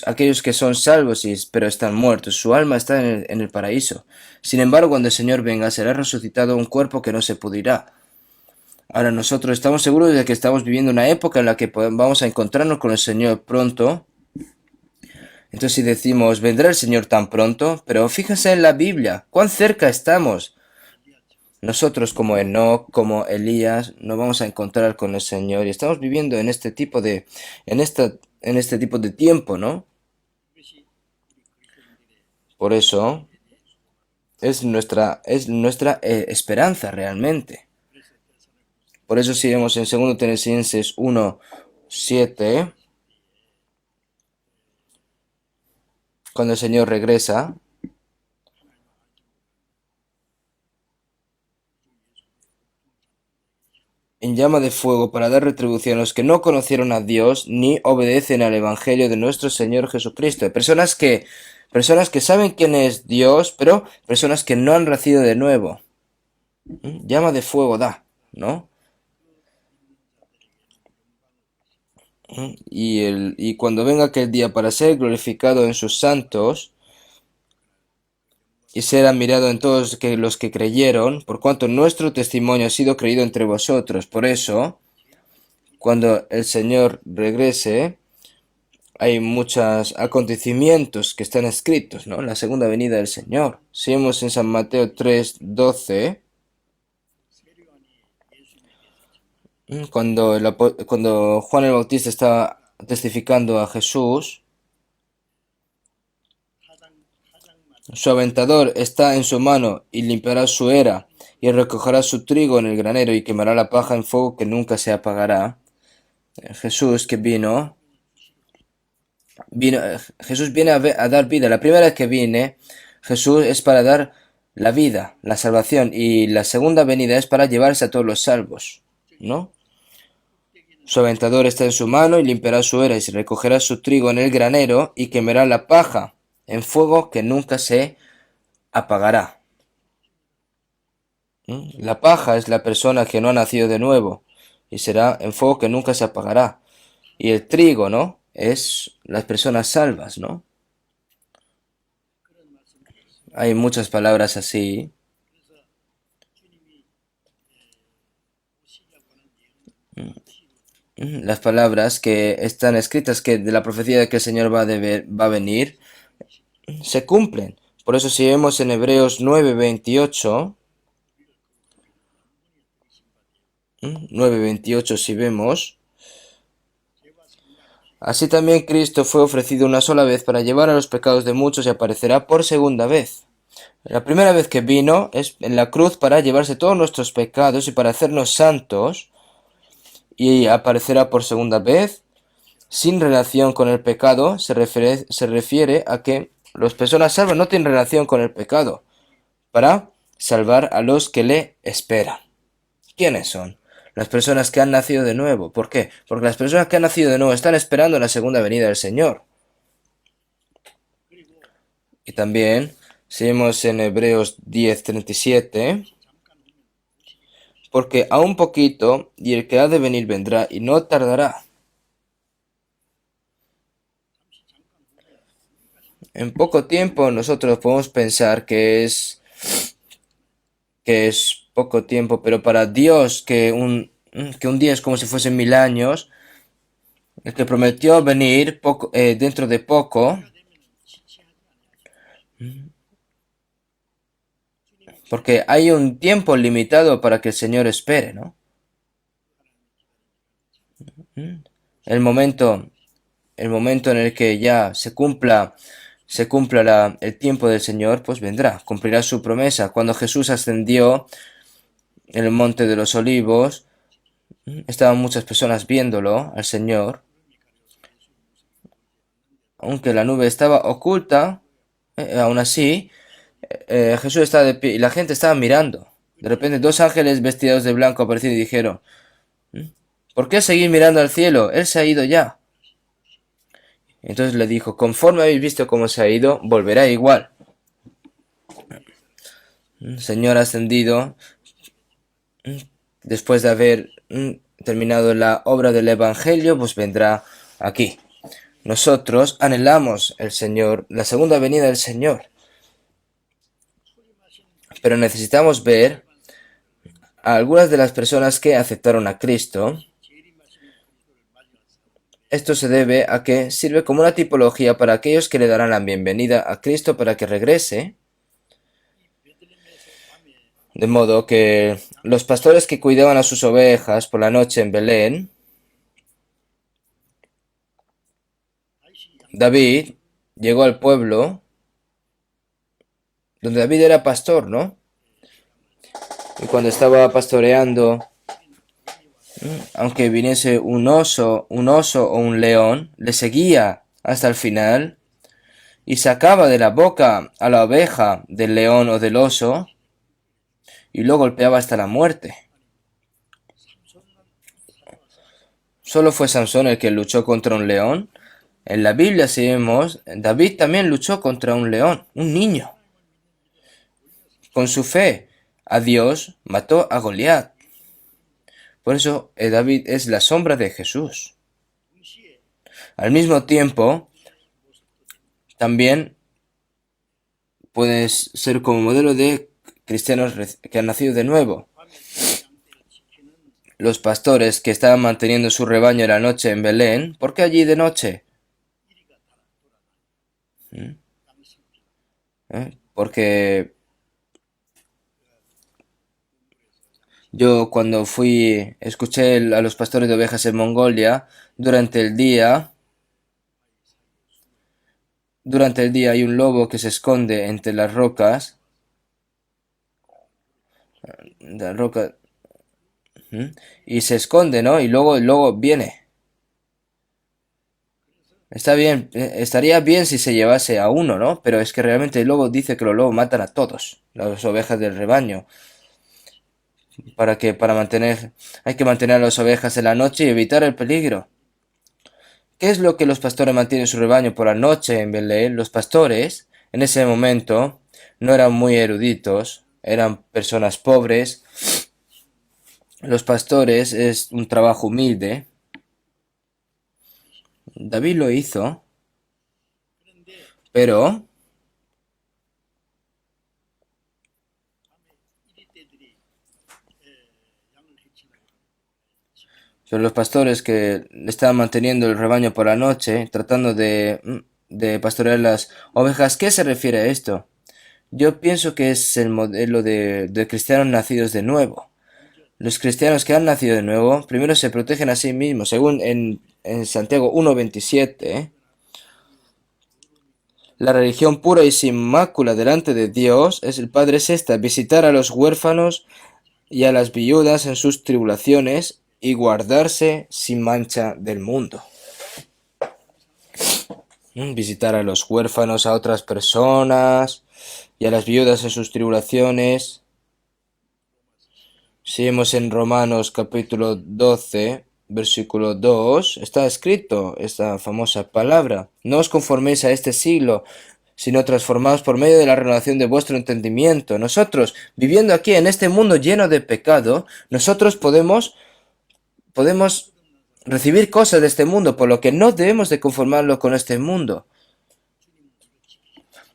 aquellos que son salvos pero están muertos, su alma está en el paraíso. Sin embargo, cuando el Señor venga, será resucitado un cuerpo que no se pudrirá. Ahora nosotros estamos seguros de que estamos viviendo una época en la que vamos a encontrarnos con el Señor pronto. Entonces si decimos, ¿vendrá el Señor tan pronto? Pero fíjense en la Biblia, ¿cuán cerca estamos? Nosotros como Enoc, como Elías, nos vamos a encontrar con el Señor y estamos viviendo en este tipo de tiempo, ¿no? Por eso es nuestra esperanza realmente. Por eso si vemos en 2 Tesalonicenses 1:7, cuando el Señor regresa, en llama de fuego para dar retribución a los que no conocieron a Dios ni obedecen al Evangelio de nuestro Señor Jesucristo. Personas que saben quién es Dios, pero personas que no han nacido de nuevo. Llama de fuego da, ¿no? Y cuando venga aquel día para ser glorificado en sus santos y ser admirado en todos los que creyeron, por cuanto nuestro testimonio ha sido creído entre vosotros. Por eso, cuando el Señor regrese, hay muchos acontecimientos que están escritos, ¿no? La segunda venida del Señor. Si vemos en San Mateo 3:12, cuando Juan el Bautista estaba testificando a Jesús, su aventador está en su mano y limpiará su era y recogerá su trigo en el granero y quemará la paja en fuego que nunca se apagará. Jesús que Jesús viene a dar vida. La primera vez que viene, Jesús es para dar la vida, la salvación, y la segunda venida es para llevarse a todos los salvos, ¿no? Su aventador está en su mano y limpiará su era y se recogerá su trigo en el granero y quemará la paja en fuego que nunca se apagará. La paja es la persona que no ha nacido de nuevo y será en fuego que nunca se apagará. Y el trigo, ¿no? Es las personas salvas, ¿no? Hay muchas palabras así. Las palabras que están escritas que de la profecía de que el Señor va a venir se cumplen. Por eso si vemos en Hebreos 9:28, 9:28 si vemos, así también Cristo fue ofrecido una sola vez para llevar a los pecados de muchos y aparecerá por segunda vez. La primera vez que vino es en la cruz para llevarse todos nuestros pecados y para hacernos santos, y aparecerá por segunda vez sin relación con el pecado. Se refiere a que las personas salvas no tienen relación con el pecado para salvar a los que le esperan. ¿Quiénes son? Las personas que han nacido de nuevo. ¿Por qué? Porque las personas que han nacido de nuevo están esperando la segunda venida del Señor. Y también, si vemos en Hebreos 10:37, porque a un poquito, y el que ha de venir vendrá, y no tardará. En poco tiempo nosotros podemos pensar que es poco tiempo, pero para Dios que un día es como si fuesen 1000 años, el que prometió venir dentro de poco, porque hay un tiempo limitado para que el Señor espere, ¿no? El momento, el momento en el que ya se cumpla el tiempo del Señor, pues vendrá, cumplirá su promesa. Cuando Jesús ascendió en el monte de los olivos, estaban muchas personas viéndolo al Señor, aunque la nube estaba oculta, aún así, Jesús estaba de pie y la gente estaba mirando. De repente 2 ángeles vestidos de blanco aparecieron y dijeron, ¿por qué seguir mirando al cielo? Él se ha ido ya. Entonces le dijo, conforme habéis visto cómo se ha ido, volverá igual. Señor ascendido, después de haber terminado la obra del Evangelio, pues vendrá aquí. Nosotros anhelamos el Señor, la segunda venida del Señor. Pero necesitamos ver a algunas de las personas que aceptaron a Cristo. Esto se debe a que sirve como una tipología para aquellos que le darán la bienvenida a Cristo para que regrese. De modo que los pastores que cuidaban a sus ovejas por la noche en Belén, David llegó al pueblo donde David era pastor, ¿no? Y cuando estaba pastoreando, aunque viniese un oso o un león, le seguía hasta el final y sacaba de la boca a la oveja del león o del oso y lo golpeaba hasta la muerte. ¿Solo fue Sansón el que luchó contra un león? En la Biblia, si vemos, David también luchó contra un león, un niño. Con su fe a Dios mató a Goliat. Por eso David es la sombra de Jesús. Al mismo tiempo, también puedes ser como modelo de cristianos que han nacido de nuevo. Los pastores que estaban manteniendo su rebaño en la noche en Belén, ¿por qué allí de noche? Porque yo cuando escuché a los pastores de ovejas en Mongolia, durante el día hay un lobo que se esconde entre las rocas, la roca, y se esconde, ¿no? Y luego el lobo viene. Está bien, estaría bien si se llevase a uno, ¿no? Pero es que realmente el lobo dice que los lobos matan a todos, las ovejas del rebaño. Hay que mantener a las ovejas en la noche y evitar el peligro. ¿Qué es lo que los pastores mantienen su rebaño por la noche en Belén? Los pastores, en ese momento, no eran muy eruditos, eran personas pobres. Los pastores es un trabajo humilde. David lo hizo, pero los pastores que estaban manteniendo el rebaño por la noche, tratando de pastorear las ovejas, ¿qué se refiere a esto? Yo pienso que es el modelo de cristianos nacidos de nuevo. Los cristianos que han nacido de nuevo, primero se protegen a sí mismos, según en Santiago 1:27. La religión pura y sin mácula delante de Dios es el Padre es esta, visitar a los huérfanos y a las viudas en sus tribulaciones y guardarse sin mancha del mundo. Visitar a los huérfanos, a otras personas y a las viudas en sus tribulaciones. Si vemos en Romanos capítulo 12, versículo 2, está escrito esta famosa palabra. No os conforméis a este siglo, sino transformaos por medio de la renovación de vuestro entendimiento. Nosotros, viviendo aquí en este mundo lleno de pecado, nosotros podemos recibir cosas de este mundo, por lo que no debemos de conformarlo con este mundo.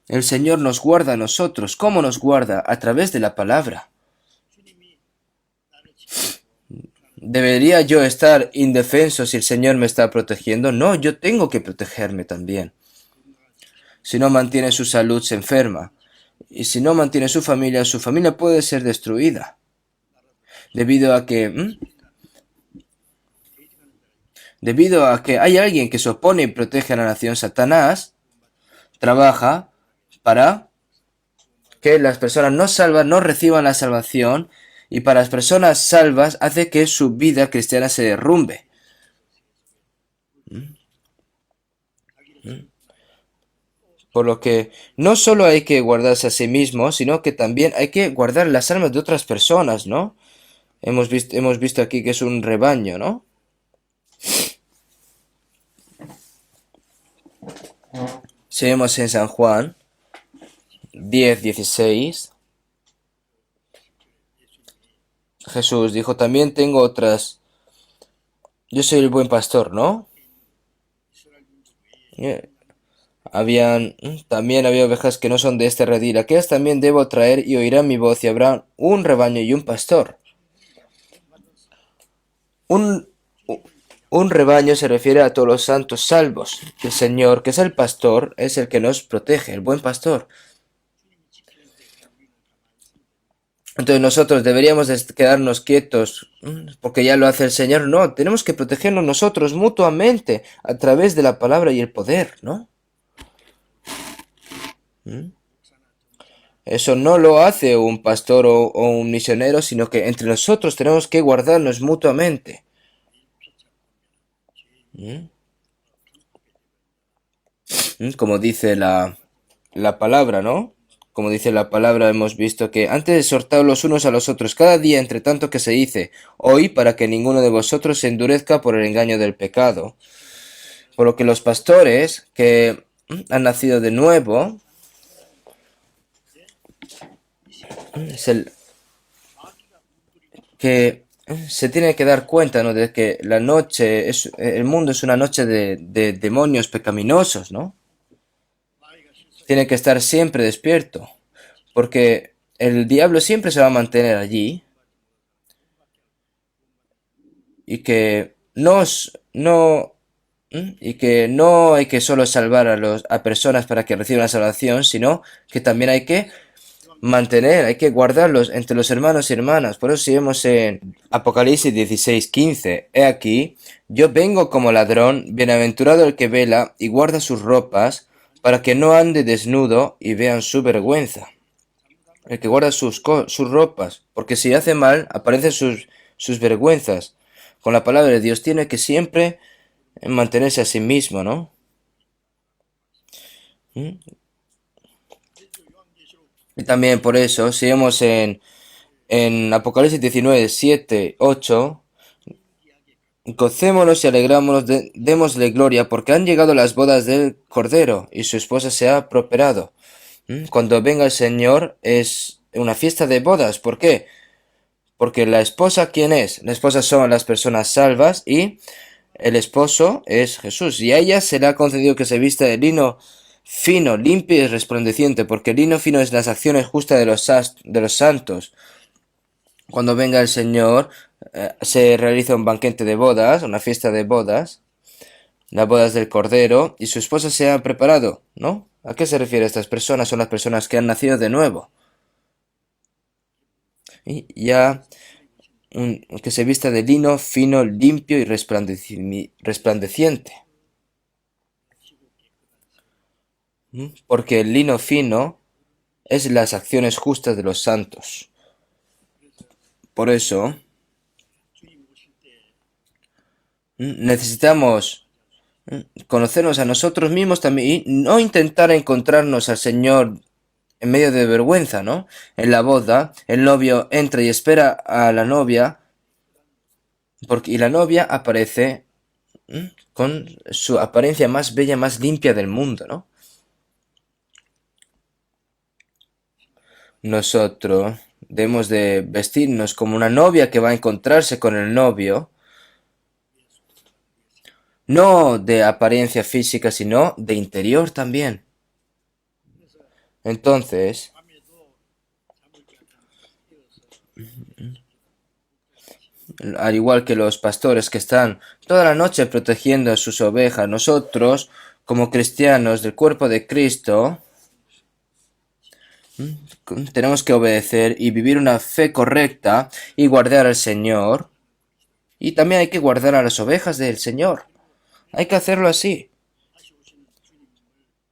El Señor nos guarda a nosotros. ¿Cómo nos guarda? A través de la palabra. ¿Debería yo estar indefenso si el Señor me está protegiendo? No, yo tengo que protegerme también. Si no mantiene su salud, se enferma. Y si no mantiene su familia puede ser destruida. Debido a que hay alguien que se opone y protege a la nación, Satanás trabaja para que las personas no salvas no reciban la salvación, y para las personas salvas hace que su vida cristiana se derrumbe. Por lo que no solo hay que guardarse a sí mismo, sino que también hay que guardar las almas de otras personas, ¿no? Hemos visto aquí que es un rebaño, ¿no? Si vemos en San Juan 10:16, Jesús dijo, también tengo otras. Yo soy el buen pastor, ¿no? También había ovejas que no son de este redil. Aquellas también debo traer y oirán mi voz y habrá un rebaño y un pastor. Un, un rebaño se refiere a todos los santos salvos. El Señor, que es el pastor, es el que nos protege, el buen pastor. Entonces nosotros deberíamos de quedarnos quietos porque ya lo hace el Señor. No, tenemos que protegernos nosotros mutuamente a través de la palabra y el poder, ¿no? Eso no lo hace un pastor o un misionero, sino que entre nosotros tenemos que guardarnos mutuamente. ¿Mm? Como dice la palabra, ¿no? Como dice la palabra, hemos visto que antes de exhortaos los unos a los otros cada día, entre tanto que se dice, hoy para que ninguno de vosotros se endurezca por el engaño del pecado. Por lo que los pastores que han nacido de nuevo, es el que se tiene que dar cuenta, ¿no? De que la noche es, el mundo es una noche de demonios pecaminosos, ¿no? Tiene que estar siempre despierto, porque el diablo siempre se va a mantener allí y que y que no hay que solo salvar a personas para que reciban la salvación, sino que también hay que mantener, hay que guardarlos entre los hermanos y hermanas. Por eso si vemos en Apocalipsis 16:15, he aquí, yo vengo como ladrón, bienaventurado el que vela y guarda sus ropas, para que no ande desnudo y vean su vergüenza. El que guarda sus ropas, porque si hace mal, aparecen sus vergüenzas. Con la palabra de Dios tiene que siempre mantenerse a sí mismo, ¿no? ¿Mm? Y también por eso, si vemos en Apocalipsis 19, 7, 8, gocémonos y alegrámonos, démosle gloria, porque han llegado las bodas del Cordero y su esposa se ha prosperado. Cuando venga el Señor es una fiesta de bodas. ¿Por qué? Porque la esposa, ¿quién es? La esposa son las personas salvas y el esposo es Jesús. Y a ella se le ha concedido que se vista de lino fino, limpio y resplandeciente, porque el lino fino es las acciones justas de los santos. Cuando venga el Señor, se realiza un banquete de bodas, una fiesta de bodas, las bodas del Cordero, y su esposa se ha preparado, ¿no? ¿A qué se refiere estas personas? Son las personas que han nacido de nuevo. Y ya que se vista de lino fino, limpio y resplandeciente. Porque el lino fino es las acciones justas de los santos. Por eso, necesitamos conocernos a nosotros mismos también y no intentar encontrarnos al Señor en medio de vergüenza, ¿no? En la boda, el novio entra y espera a la novia, y la novia aparece con su apariencia más bella, más limpia del mundo, ¿no? Nosotros debemos de vestirnos como una novia que va a encontrarse con el novio, no de apariencia física, sino de interior también. Entonces, al igual que los pastores que están toda la noche protegiendo a sus ovejas, nosotros, como cristianos del cuerpo de Cristo, tenemos que obedecer y vivir una fe correcta y guardar al Señor. Y también hay que guardar a las ovejas del Señor. Hay que hacerlo así.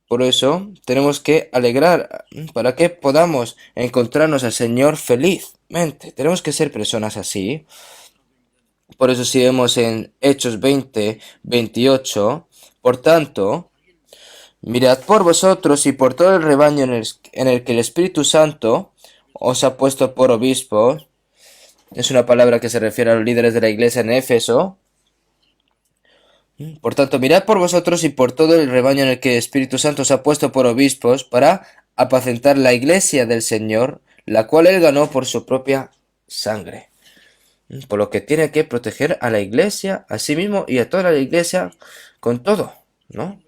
Por eso tenemos que alegrar para que podamos encontrarnos al Señor felizmente. Tenemos que ser personas así. Por eso si vemos en Hechos 20, 28, por tanto, mirad por vosotros y por todo el rebaño en el que el Espíritu Santo os ha puesto por obispos. Es una palabra que se refiere a los líderes de la iglesia en Éfeso. Por tanto, mirad por vosotros y por todo el rebaño en el que el Espíritu Santo os ha puesto por obispos para apacentar la iglesia del Señor, la cual él ganó por su propia sangre. Por lo que tiene que proteger a la iglesia, a sí mismo y a toda la iglesia con todo, ¿no?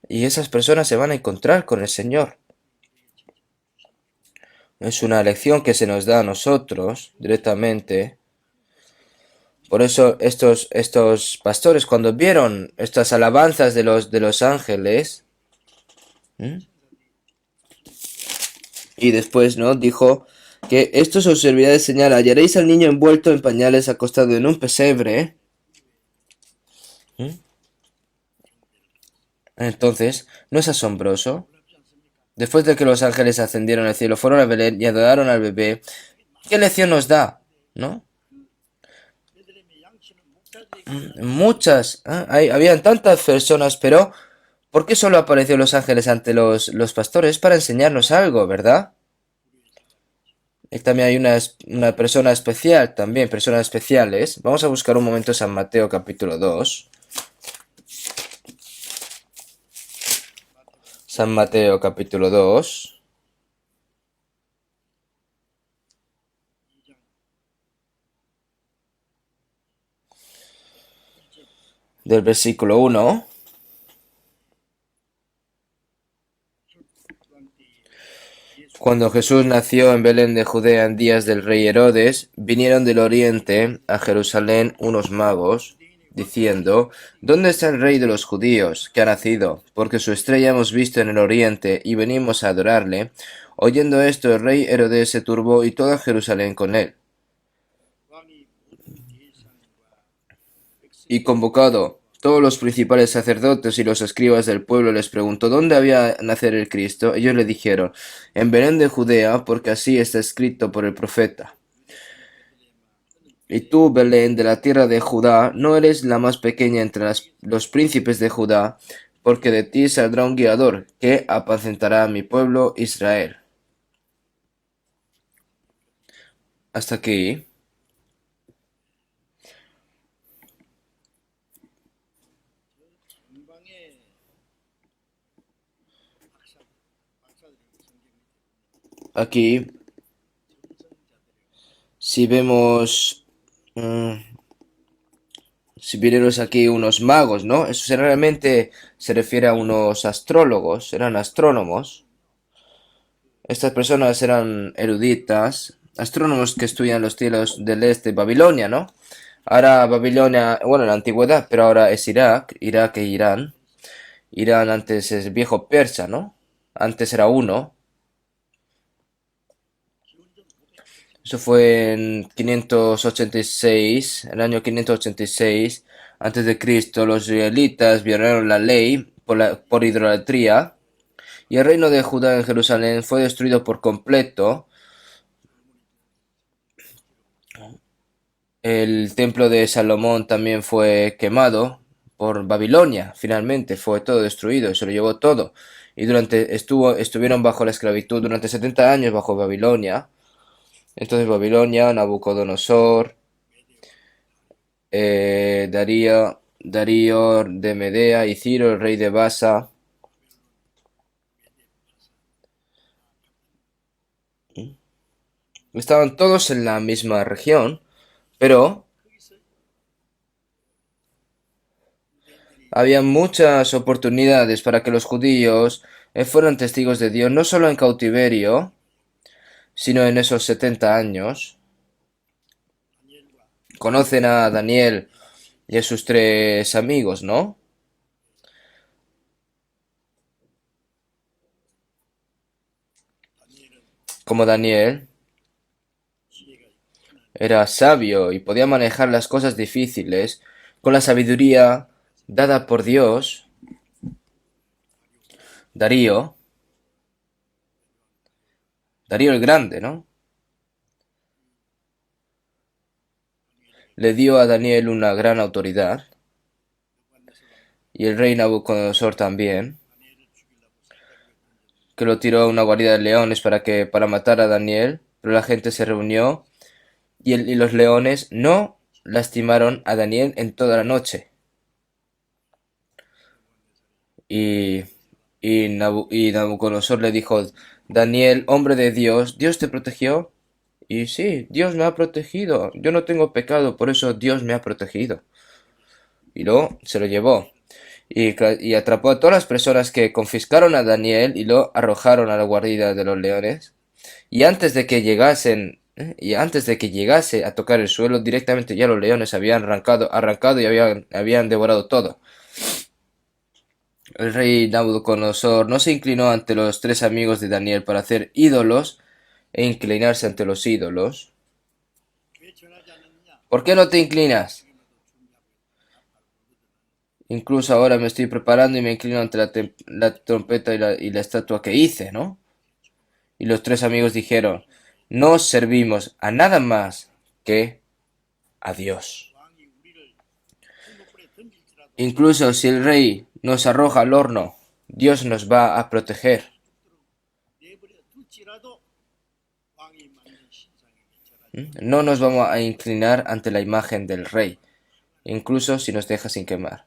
Y esas personas se van a encontrar con el Señor. Es una lección que se nos da a nosotros directamente. Por eso estos pastores, cuando vieron estas alabanzas de los ángeles, y después, ¿no? Dijo que esto os servirá de señal. Hallaréis al niño envuelto en pañales, acostado en un pesebre. Entonces, ¿no es asombroso? Después de que los ángeles ascendieron al cielo, fueron a Belén y adoraron al bebé. ¿Qué lección nos da? ¿No? Muchas. Habían tantas personas, pero ¿por qué solo apareció los ángeles ante los pastores? Para enseñarnos algo, ¿verdad? Y también hay una persona especial, también personas especiales. Vamos a buscar un momento San Mateo capítulo 2. San Mateo capítulo 2. Del versículo 1. Cuando Jesús nació en Belén de Judea en días del rey Herodes, vinieron del oriente a Jerusalén unos magos, diciendo, ¿dónde está el rey de los judíos, que ha nacido? Porque su estrella hemos visto en el oriente, y venimos a adorarle. Oyendo esto, el rey Herodes se turbó y toda Jerusalén con él. Y convocado todos los principales sacerdotes y los escribas del pueblo, les preguntó dónde había nacer el Cristo. Ellos le dijeron, en Belén de Judea, porque así está escrito por el profeta. Y tú, Belén, de la tierra de Judá, no eres la más pequeña entre los príncipes de Judá, porque de ti saldrá un guiador, que apacentará a mi pueblo Israel. Hasta aquí. Aquí, si vemos... si vinieron aquí unos magos, ¿no? Eso realmente se refiere a unos astrólogos, eran astrónomos. Estas personas eran eruditas, astrónomos que estudian los cielos del este, Babilonia, ¿no? Ahora Babilonia, bueno, en la antigüedad, pero ahora es Irak e Irán. Irán antes es viejo persa, ¿no? Antes era uno. Eso fue en 586, el año 586 antes de Cristo. Los israelitas violaron la ley por idolatría y el reino de Judá en Jerusalén fue destruido por completo. El templo de Salomón también fue quemado por Babilonia. Finalmente fue todo destruido y se lo llevó todo. Y estuvieron bajo la esclavitud durante 70 años bajo Babilonia. Entonces Babilonia, Nabucodonosor, Darío de Medea y Ciro, el rey de Basa. Estaban todos en la misma región, pero había muchas oportunidades para que los judíos fueran testigos de Dios, no solo en cautiverio, sino en esos 70 años. Conocen a Daniel y a sus tres amigos, ¿no? Como Daniel era sabio y podía manejar las cosas difíciles con la sabiduría dada por Dios. Darío, Darío el Grande, ¿no? Le dio a Daniel una gran autoridad, y el rey Nabucodonosor también, que lo tiró a una guarida de leones para matar a Daniel, pero la gente se reunió y los leones no lastimaron a Daniel en toda la noche. Y, y Nabucodonosor le dijo, Daniel, hombre de Dios, ¿Dios te protegió? Y sí, Dios me ha protegido. Yo no tengo pecado, por eso Dios me ha protegido. Y luego se lo llevó. Y atrapó a todas las personas que confiscaron a Daniel y lo arrojaron a la guarida de los leones. Y antes de que llegase a tocar el suelo, directamente ya los leones habían arrancado y habían devorado todo. El rey Nabucodonosor no se inclinó ante los tres amigos de Daniel para hacer ídolos e inclinarse ante los ídolos. ¿Por qué no te inclinas? Incluso ahora me estoy preparando y me inclino ante la trompeta y la estatua que hice, ¿no? Y los tres amigos dijeron, no servimos a nada más que a Dios. Incluso si el rey nos arroja al horno, Dios nos va a proteger. No nos vamos a inclinar ante la imagen del rey, incluso si nos deja sin quemar.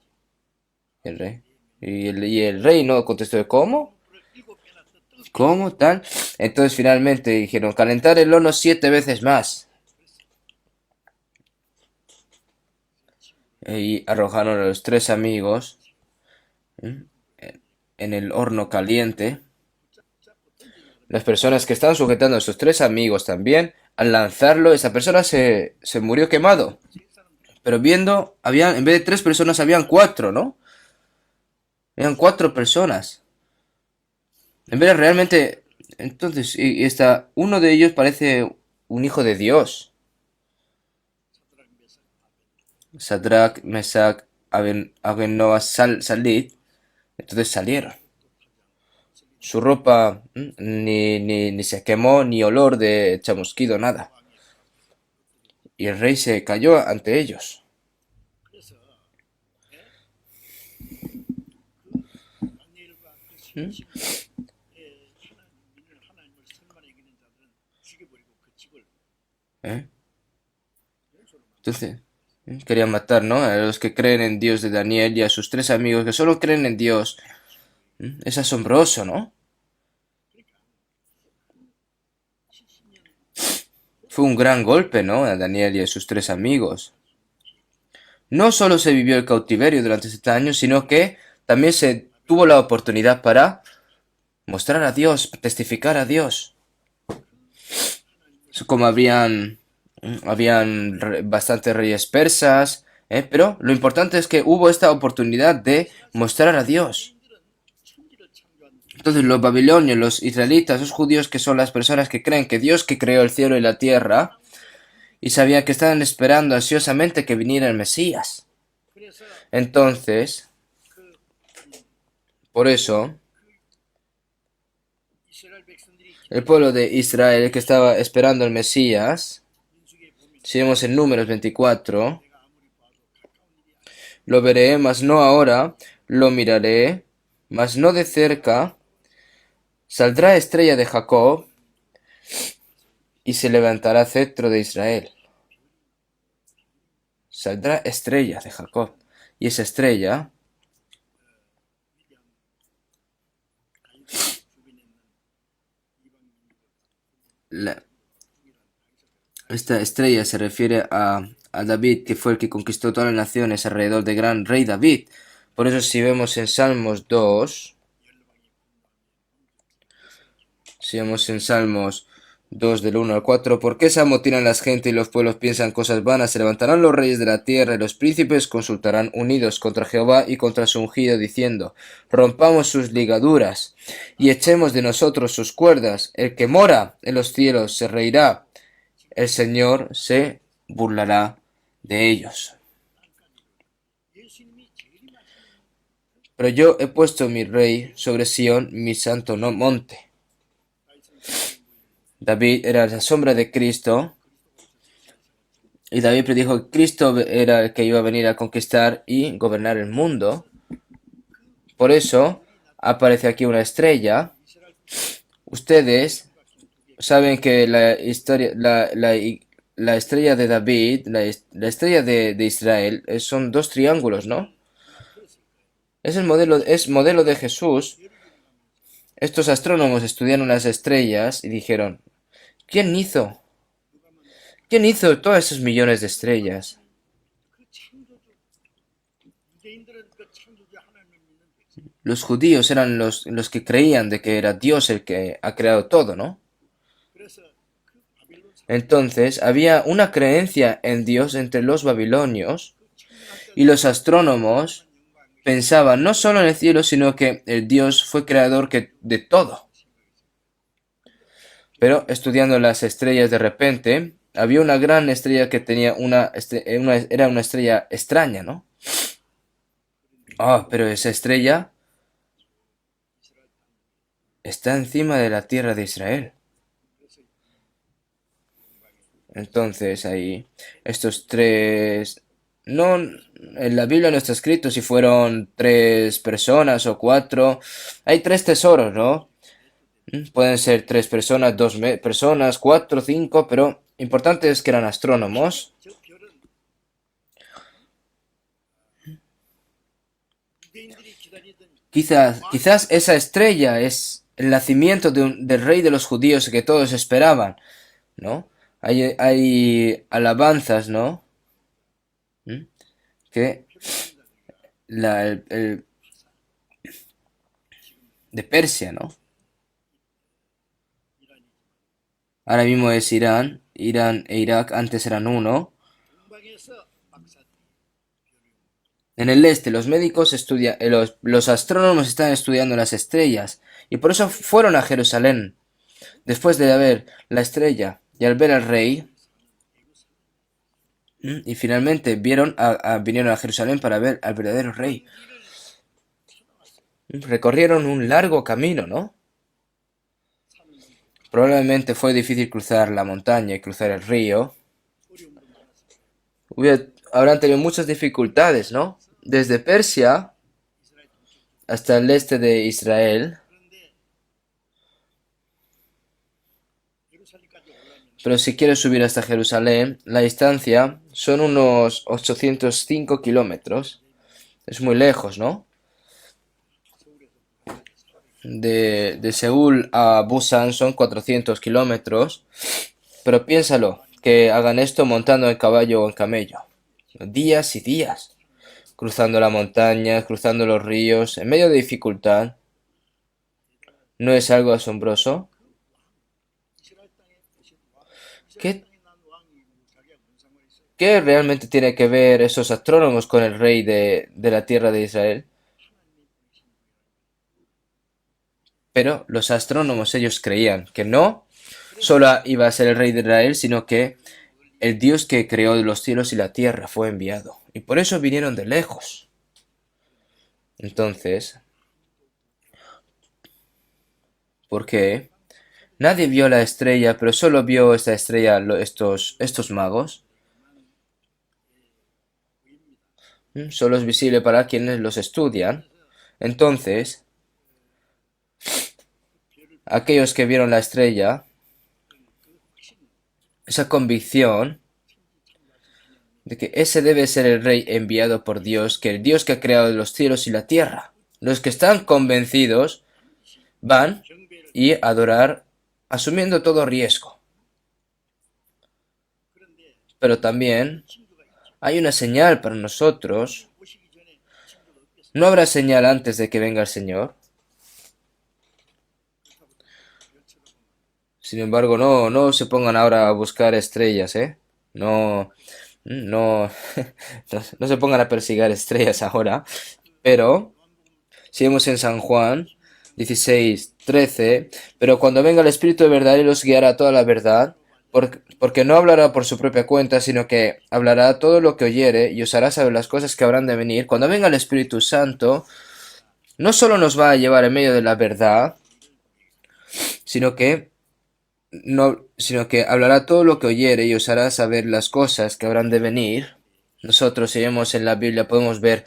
El rey. Y el rey no contestó, ¿cómo? ¿Cómo? Tal. Entonces finalmente dijeron, calentar el horno 7 veces más. Y arrojaron a los tres amigos en el horno caliente. Las personas que estaban sujetando a sus tres amigos también, al lanzarlo, esa persona se murió quemado. Pero viendo, en vez de 3 personas, habían 4, ¿no? Eran 4 personas. En vez de realmente... Entonces, uno de ellos parece un hijo de Dios. Sadrach, Mesach, Abednego, Salit. Entonces salieron. Su ropa ni se quemó, ni olor de chamusquido, nada. Y el rey se cayó ante ellos. ¿Eh? Entonces, querían matar, ¿no? A los que creen en Dios de Daniel y a sus 3 amigos que solo creen en Dios. Es asombroso, ¿no? Fue un gran golpe, ¿no? A Daniel y a sus 3 amigos. No solo se vivió el cautiverio durante 7 años, sino que también se tuvo la oportunidad para mostrar a Dios, testificar a Dios. Como habían bastantes reyes persas, pero lo importante es que hubo esta oportunidad de mostrar a Dios. Entonces los babilonios, los israelitas, los judíos, que son las personas que creen que Dios que creó el cielo y la tierra, y sabían que estaban esperando ansiosamente que viniera el Mesías. Entonces, por eso, el pueblo de Israel que estaba esperando al Mesías, si vemos en Números 24, lo veré, mas no ahora, lo miraré, mas no de cerca. Saldrá estrella de Jacob y se levantará cetro de Israel. Saldrá estrella de Jacob. Y esa estrella esta estrella se refiere a David, que fue el que conquistó todas las naciones alrededor del gran rey David. Por eso si vemos en Salmos 2, si vemos en Salmos 2 del 1 al 4, ¿por qué se amotinan las gentes y los pueblos piensan cosas vanas? Se levantarán los reyes de la tierra y los príncipes consultarán unidos contra Jehová y contra su ungido, diciendo, rompamos sus ligaduras y echemos de nosotros sus cuerdas. El que mora en los cielos se reirá, el Señor se burlará de ellos. Pero yo he puesto mi rey sobre Sión, mi santo monte. David era la sombra de Cristo. Y David predijo que Cristo era el que iba a venir a conquistar y gobernar el mundo. Por eso aparece aquí una estrella. Ustedes saben que la historia, la estrella de David, la estrella de Israel, son 2 triángulos, ¿no? Es modelo de Jesús. Estos astrónomos estudiaron las estrellas y dijeron, ¿quién hizo todos esos millones de estrellas? Los judíos eran los que creían de que era Dios el que ha creado todo, ¿no? Entonces había una creencia en Dios entre los babilonios y los astrónomos pensaban no solo en el cielo, sino que el Dios fue creador de todo. Pero estudiando las estrellas de repente, había una gran estrella que tenía era una estrella extraña, ¿no? Ah, pero esa estrella está encima de la tierra de Israel. Entonces ahí, estos tres... No, en la Biblia no está escrito si fueron tres personas o cuatro. Hay tres tesoros, ¿no? Pueden ser tres personas, personas, cuatro, cinco, pero importante es que eran astrónomos. Quizás esa estrella es el nacimiento del rey de los judíos que todos esperaban, ¿no? Hay alabanzas, ¿no? ¿Mm? Que de Persia, ¿no? Ahora mismo es Irán. Irán e Irak antes eran uno. En el este, los médicos estudian, los astrónomos están estudiando las estrellas y por eso fueron a Jerusalén. Después de ver la estrella y al ver al rey, y finalmente vinieron a Jerusalén para ver al verdadero rey. Recorrieron un largo camino, ¿no? Probablemente fue difícil cruzar la montaña y cruzar el río. Habrán tenido muchas dificultades, ¿no? Desde Persia hasta el este de Israel. Pero si quieres subir hasta Jerusalén, la distancia son unos 805 kilómetros. Es muy lejos, ¿no? De Seúl a Busan son 400 kilómetros. Pero piénsalo, que hagan esto montando en caballo o en camello. Días y días. Cruzando la montaña, cruzando los ríos, en medio de dificultad. ¿No es algo asombroso? ¿Qué, qué realmente tiene que ver esos astrónomos con el rey de la tierra de Israel? Pero los astrónomos ellos creían que no solo iba a ser el rey de Israel, sino que el Dios que creó los cielos y la tierra fue enviado. Y por eso vinieron de lejos. Entonces, ¿por qué? Nadie vio la estrella, pero solo vio esta estrella estos magos. Solo es visible para quienes los estudian. Entonces, aquellos que vieron la estrella, esa convicción de que ese debe ser el rey enviado por Dios, que el Dios que ha creado los cielos y la tierra. Los que están convencidos van y adorar asumiendo todo riesgo. Pero también hay una señal para nosotros. ¿No habrá señal antes de que venga el Señor? Sin embargo, no se pongan ahora a buscar estrellas, ¿eh? No, no, no se pongan a perseguir estrellas ahora. Pero, si vemos en San Juan 16:13, pero cuando venga el Espíritu de verdad, Él los guiará a toda la verdad, porque no hablará por su propia cuenta, sino que hablará todo lo que oyere y os hará saber las cosas que habrán de venir. Cuando venga el Espíritu Santo, no solo nos va a llevar en medio de la verdad, sino que sino que hablará todo lo que oyere y os hará saber las cosas que habrán de venir. Nosotros, si vemos en la Biblia, podemos ver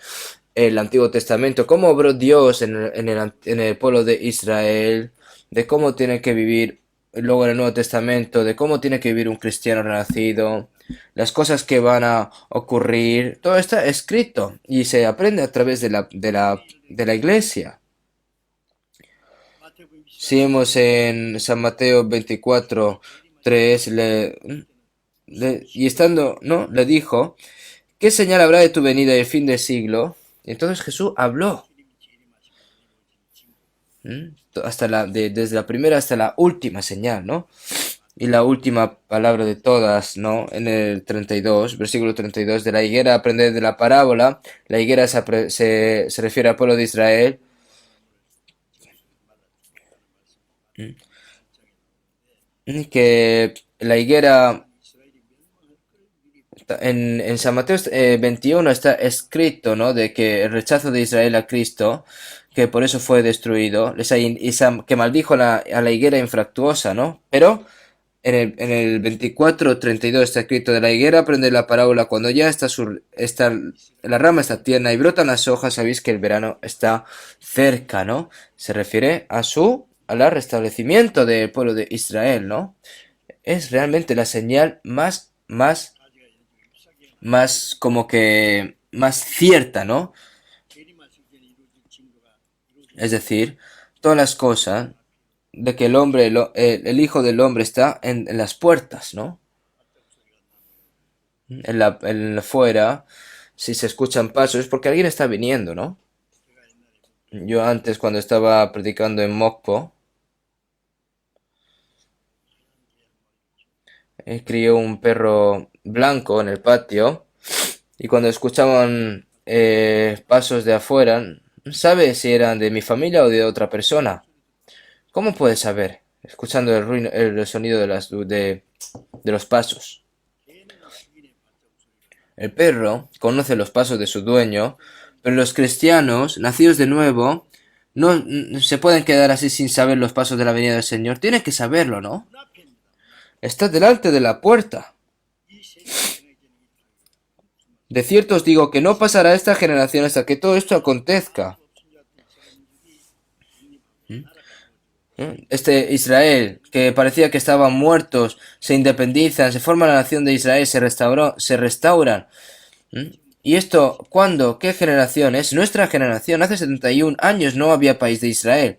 el Antiguo Testamento, cómo obró Dios en el pueblo de Israel, de cómo tiene que vivir luego en el Nuevo Testamento, de cómo tiene que vivir un cristiano renacido, las cosas que van a ocurrir, todo está escrito y se aprende a través de la iglesia. Si vemos en San Mateo 24:3, y estando, ¿no? Le dijo, ¿qué señal habrá de tu venida y el fin del siglo? Y entonces Jesús habló, desde la primera hasta la última señal, ¿no? Y la última palabra de todas, ¿no? En el 32, versículo 32, de la higuera aprender de la parábola. La higuera se refiere al pueblo de Israel. Que la higuera en San Mateo 21 está escrito, ¿no? De que el rechazo de Israel a Cristo, que por eso fue destruido, que maldijo a la higuera infractuosa, ¿no? Pero en el 24:32 está escrito: de la higuera aprende la parábola, cuando ya la rama está tierna y brotan las hojas, sabéis que el verano está cerca, ¿no? Se refiere al restablecimiento del pueblo de Israel, ¿no? Es realmente la señal más como que más cierta, ¿no? Es decir, todas las cosas de que el Hijo del Hombre está en las puertas, ¿no? En fuera, si se escuchan pasos, es porque alguien está viniendo, ¿no? Yo antes, cuando estaba predicando en Mokpo, crié un perro blanco en el patio, y cuando escuchaban pasos de afuera, ¿sabe si eran de mi familia o de otra persona? ¿Cómo puedes saber? Escuchando el sonido de los pasos. El perro conoce los pasos de su dueño, pero los cristianos, nacidos de nuevo, no se pueden quedar así sin saber los pasos de la venida del Señor. Tienen que saberlo, ¿no? Está delante de la puerta. De cierto os digo que no pasará esta generación hasta que todo esto acontezca. Este Israel, que parecía que estaban muertos, se independizan, se forma la nación de Israel, se restauran. ¿Y esto cuándo? ¿Qué generación? Es nuestra generación. Hace 71 años no había país de Israel.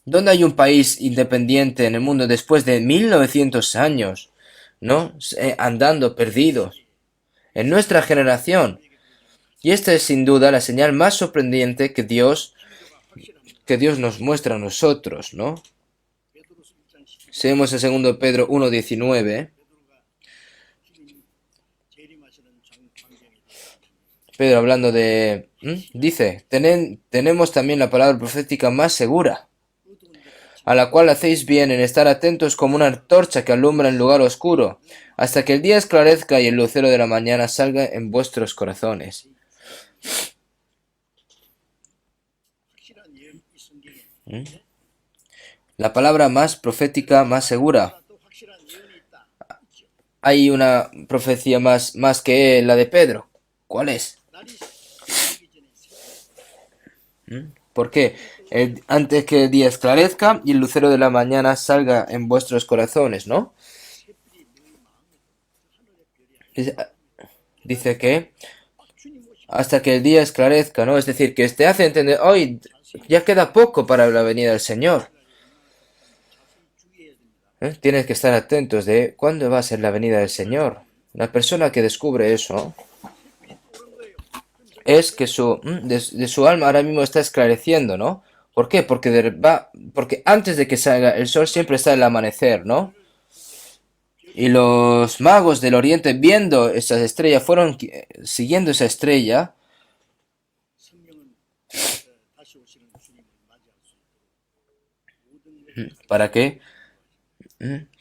¿Dónde hay un país independiente en el mundo después de 1900 años? ¿No? Andando perdidos. En nuestra generación. Y esta es sin duda la señal más sorprendente que Dios nos muestra a nosotros, ¿no? Si vemos en 2 Pedro 1:19, Pedro hablando dice: tenemos también la palabra profética más segura, a la cual hacéis bien en estar atentos como una antorcha que alumbra en lugar oscuro, hasta que el día esclarezca y el lucero de la mañana salga en vuestros corazones. La palabra más profética, más segura. Hay una profecía más que la de Pedro. ¿Cuál es? ¿Por qué? Antes que el día esclarezca y el lucero de la mañana salga en vuestros corazones, ¿no? Dice que hasta que el día esclarezca, ¿no? Es decir, que te hace entender, hoy ya queda poco para la venida del Señor. Tienes que estar atentos de cuándo va a ser la venida del Señor. La persona que descubre eso es que de su alma ahora mismo está esclareciendo, ¿no? ¿Por qué? Porque antes de que salga el sol siempre está el amanecer, ¿no? Y los magos del oriente, viendo esas estrellas, fueron siguiendo esa estrella. ¿Para qué?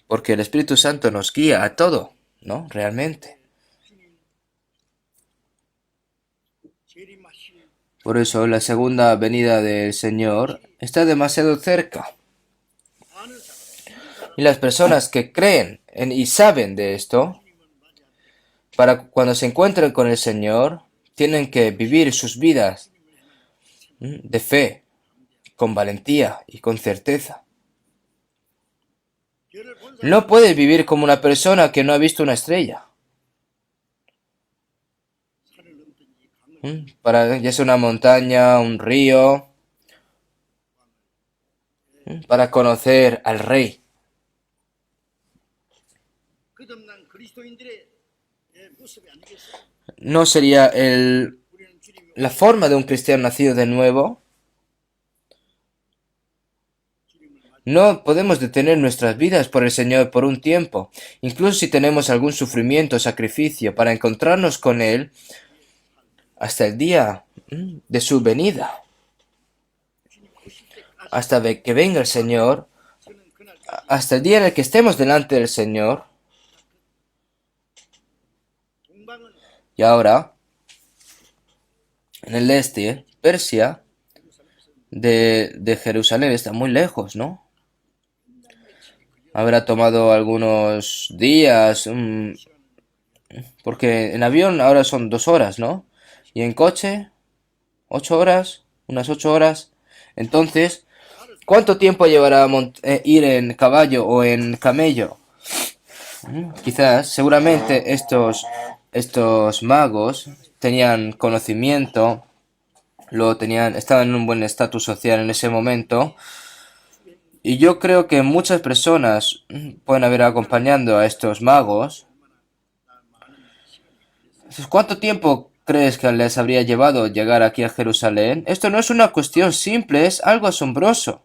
Porque el Espíritu Santo nos guía a todo, ¿no? Realmente. Por eso la segunda venida del Señor está demasiado cerca. Y las personas que creen y saben de esto, para cuando se encuentren con el Señor, tienen que vivir sus vidas de fe, con valentía y con certeza. No puedes vivir como una persona que no ha visto una estrella. Ya sea una montaña, un río, para conocer al Rey. ¿No sería la forma de un cristiano nacido de nuevo? No podemos detener nuestras vidas por el Señor por un tiempo, incluso si tenemos algún sufrimiento o sacrificio, para encontrarnos con Él hasta el día de su venida. Hasta que venga el Señor, hasta el día en el que estemos delante del Señor. Y ahora, en el este, Persia de Jerusalén está muy lejos, ¿no? Habrá tomado algunos días, porque en avión ahora son 2 horas, ¿no? Y en coche, 8 horas, unas 8 horas. Entonces, ¿cuánto tiempo llevará ir en caballo o en camello? Quizás, seguramente estos magos tenían conocimiento, estaban en un buen estatus social en ese momento. Y yo creo que muchas personas pueden haber acompañando a estos magos. Entonces, ¿cuánto tiempo crees que les habría llevado llegar aquí a Jerusalén? Esto no es una cuestión simple, es algo asombroso.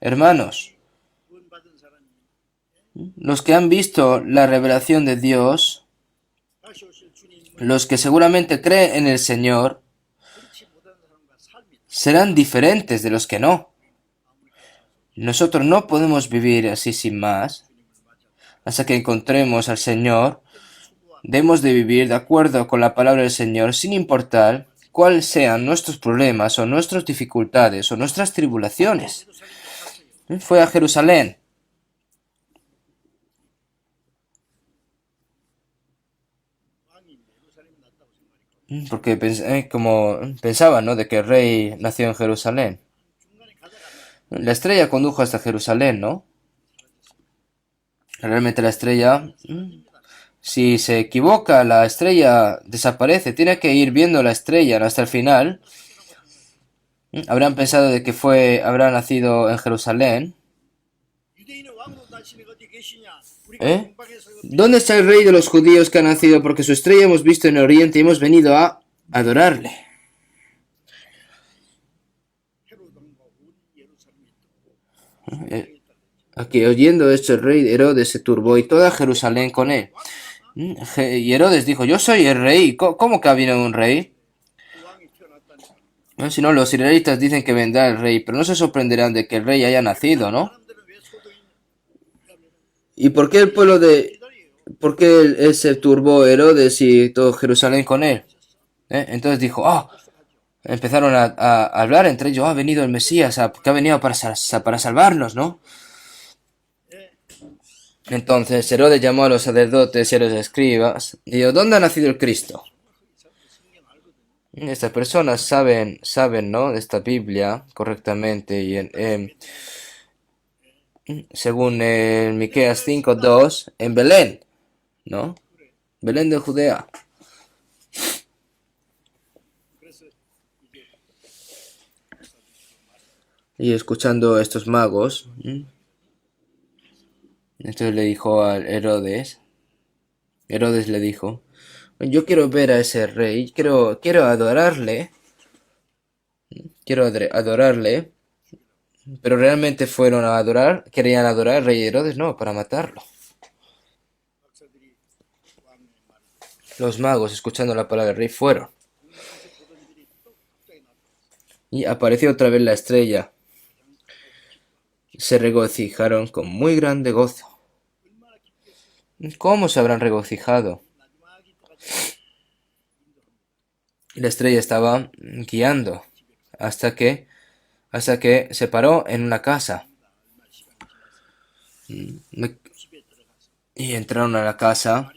Hermanos, los que han visto la revelación de Dios, los que seguramente creen en el Señor, serán diferentes de los que no. Nosotros no podemos vivir así sin más. Hasta que encontremos al Señor, debemos de vivir de acuerdo con la palabra del Señor, sin importar cuáles sean nuestros problemas o nuestras dificultades o nuestras tribulaciones. Fue a Jerusalén. Porque como pensaba, ¿no? De que el rey nació en Jerusalén. La estrella condujo hasta Jerusalén, ¿no? Realmente la estrella, si se equivoca, la estrella desaparece. Tiene que ir viendo la estrella hasta el final. Habrán pensado de que habrá nacido en Jerusalén. ¿Eh? ¿Dónde está el rey de los judíos que ha nacido? Porque su estrella hemos visto en el oriente y hemos venido a adorarle. Aquí, oyendo esto, el rey Herodes se turbó y toda Jerusalén con él. Y Herodes dijo, yo soy el rey. ¿Cómo que ha venido un rey? Si no, los israelitas dicen que vendrá el rey, pero no se sorprenderán de que el rey haya nacido, ¿no? ¿Y por qué por qué él se turbó Herodes y todo Jerusalén con él? Entonces dijo, empezaron a hablar entre ellos, ha venido el Mesías, que ha venido para salvarnos, ¿no? Entonces Herodes llamó a los sacerdotes y a los escribas y dijo, ¿dónde ha nacido el Cristo? Estas personas saben, ¿no? De esta Biblia correctamente y según Miqueas 5:2, en Belén, ¿no? Belén de Judea. Y escuchando a estos magos, entonces le dijo a Herodes le dijo, yo quiero ver a ese rey, quiero adorarle, pero realmente fueron a querían adorar al rey Herodes, no, para matarlo. Los magos, escuchando la palabra del rey, fueron. Y apareció otra vez la estrella. Se regocijaron con muy grande gozo. ¿Cómo se habrán regocijado? La estrella estaba guiando hasta que se paró en una casa. Y entraron a la casa.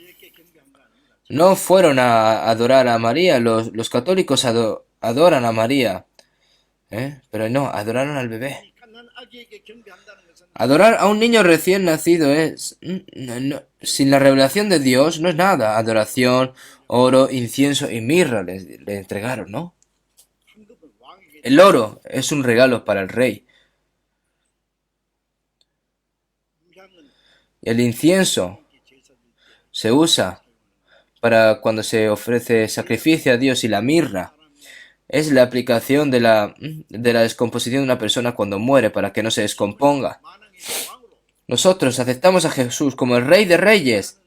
No fueron a adorar a María. Los católicos adoran a María. Pero no, adoraron al bebé. Adorar a un niño recién nacido sin la revelación de Dios no es nada. Adoración, oro, incienso y mirra le entregaron, ¿no? El oro es un regalo para el rey. El incienso se usa para cuando se ofrece sacrificio a Dios, y la mirra es la aplicación de la descomposición de una persona cuando muere para que no se descomponga. Nosotros aceptamos a Jesús como el Rey de Reyes,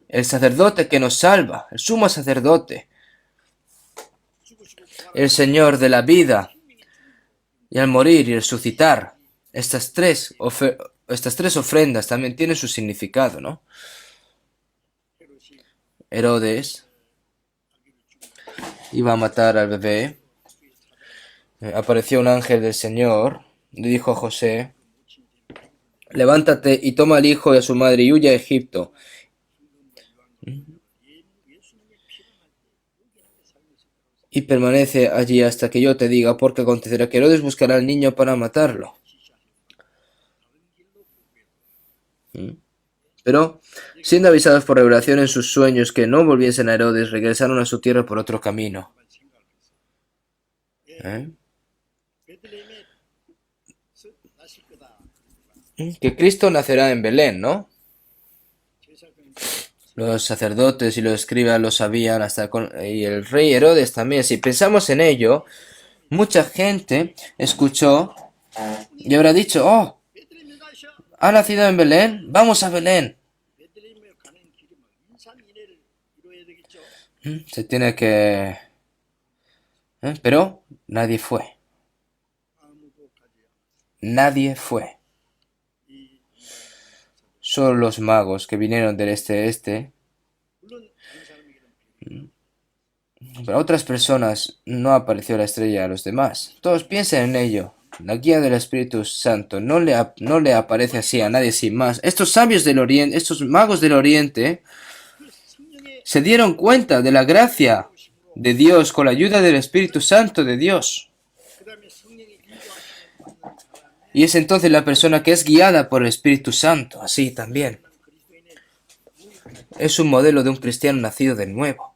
el sacerdote que nos salva, el sumo sacerdote, el Señor de la vida, y al morir y resucitar. Estas tres ofrendas también tienen su significado, ¿no? Herodes iba a matar al bebé, apareció un ángel del Señor, le dijo a José: levántate y toma al hijo y a su madre y huye a Egipto. Y permanece allí hasta que yo te diga, porque acontecerá que Herodes buscará al niño para matarlo. Pero, siendo avisados por revelación en sus sueños que no volviesen a Herodes, regresaron a su tierra por otro camino. Que Cristo nacerá en Belén, ¿no? Los sacerdotes y los escribas lo sabían, y el rey Herodes también. Si pensamos en ello, mucha gente escuchó y habrá dicho: oh, ha nacido en Belén, vamos a Belén. Se tiene que... Pero nadie fue. Nadie fue. Solo los magos que vinieron del este. Para otras personas no apareció la estrella a los demás. Todos piensen en ello. La guía del Espíritu Santo no le aparece así a nadie sin más. Estos sabios del Oriente, estos magos del Oriente, se dieron cuenta de la gracia de Dios con la ayuda del Espíritu Santo de Dios. Y es entonces la persona que es guiada por el Espíritu Santo, así también. Es un modelo de un cristiano nacido de nuevo.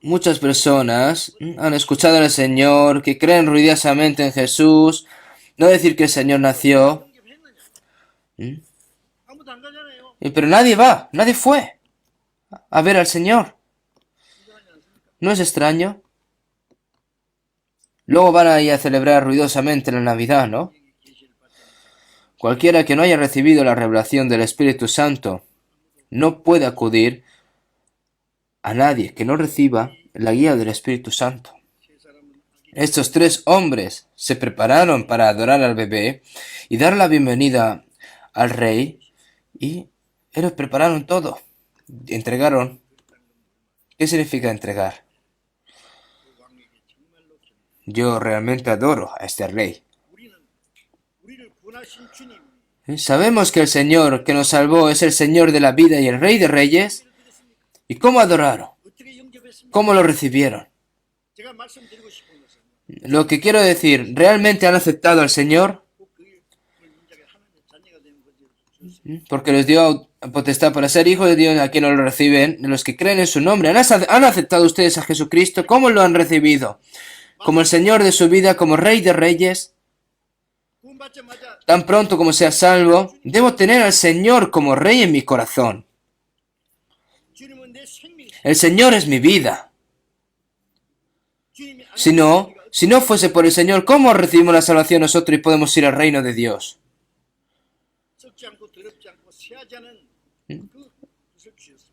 Muchas personas han escuchado al Señor, que creen ruidosamente en Jesús, no decir que el Señor nació. Pero nadie fue a ver al Señor. ¿No es extraño? Luego van a ir a celebrar ruidosamente la Navidad, ¿no? Cualquiera que no haya recibido la revelación del Espíritu Santo no puede acudir a nadie que no reciba la guía del Espíritu Santo. Estos tres hombres se prepararon para adorar al bebé y dar la bienvenida al rey, y ellos prepararon todo. Entregaron. ¿Qué significa entregar? Yo realmente adoro a este rey. Sabemos que el Señor que nos salvó es el Señor de la vida y el Rey de Reyes. ¿Y cómo adoraron? ¿Cómo lo recibieron? Lo que quiero decir, ¿realmente han aceptado al Señor? Porque les dio potestad para ser hijos de Dios a quienes no lo reciben, de los que creen en su nombre. ¿Han aceptado ustedes a Jesucristo? ¿Cómo lo han recibido? ¿Como el Señor de su vida, como Rey de Reyes? Tan pronto como sea salvo, debo tener al Señor como Rey en mi corazón. El Señor es mi vida. Si no fuese por el Señor, ¿cómo recibimos la salvación nosotros y podemos ir al reino de Dios?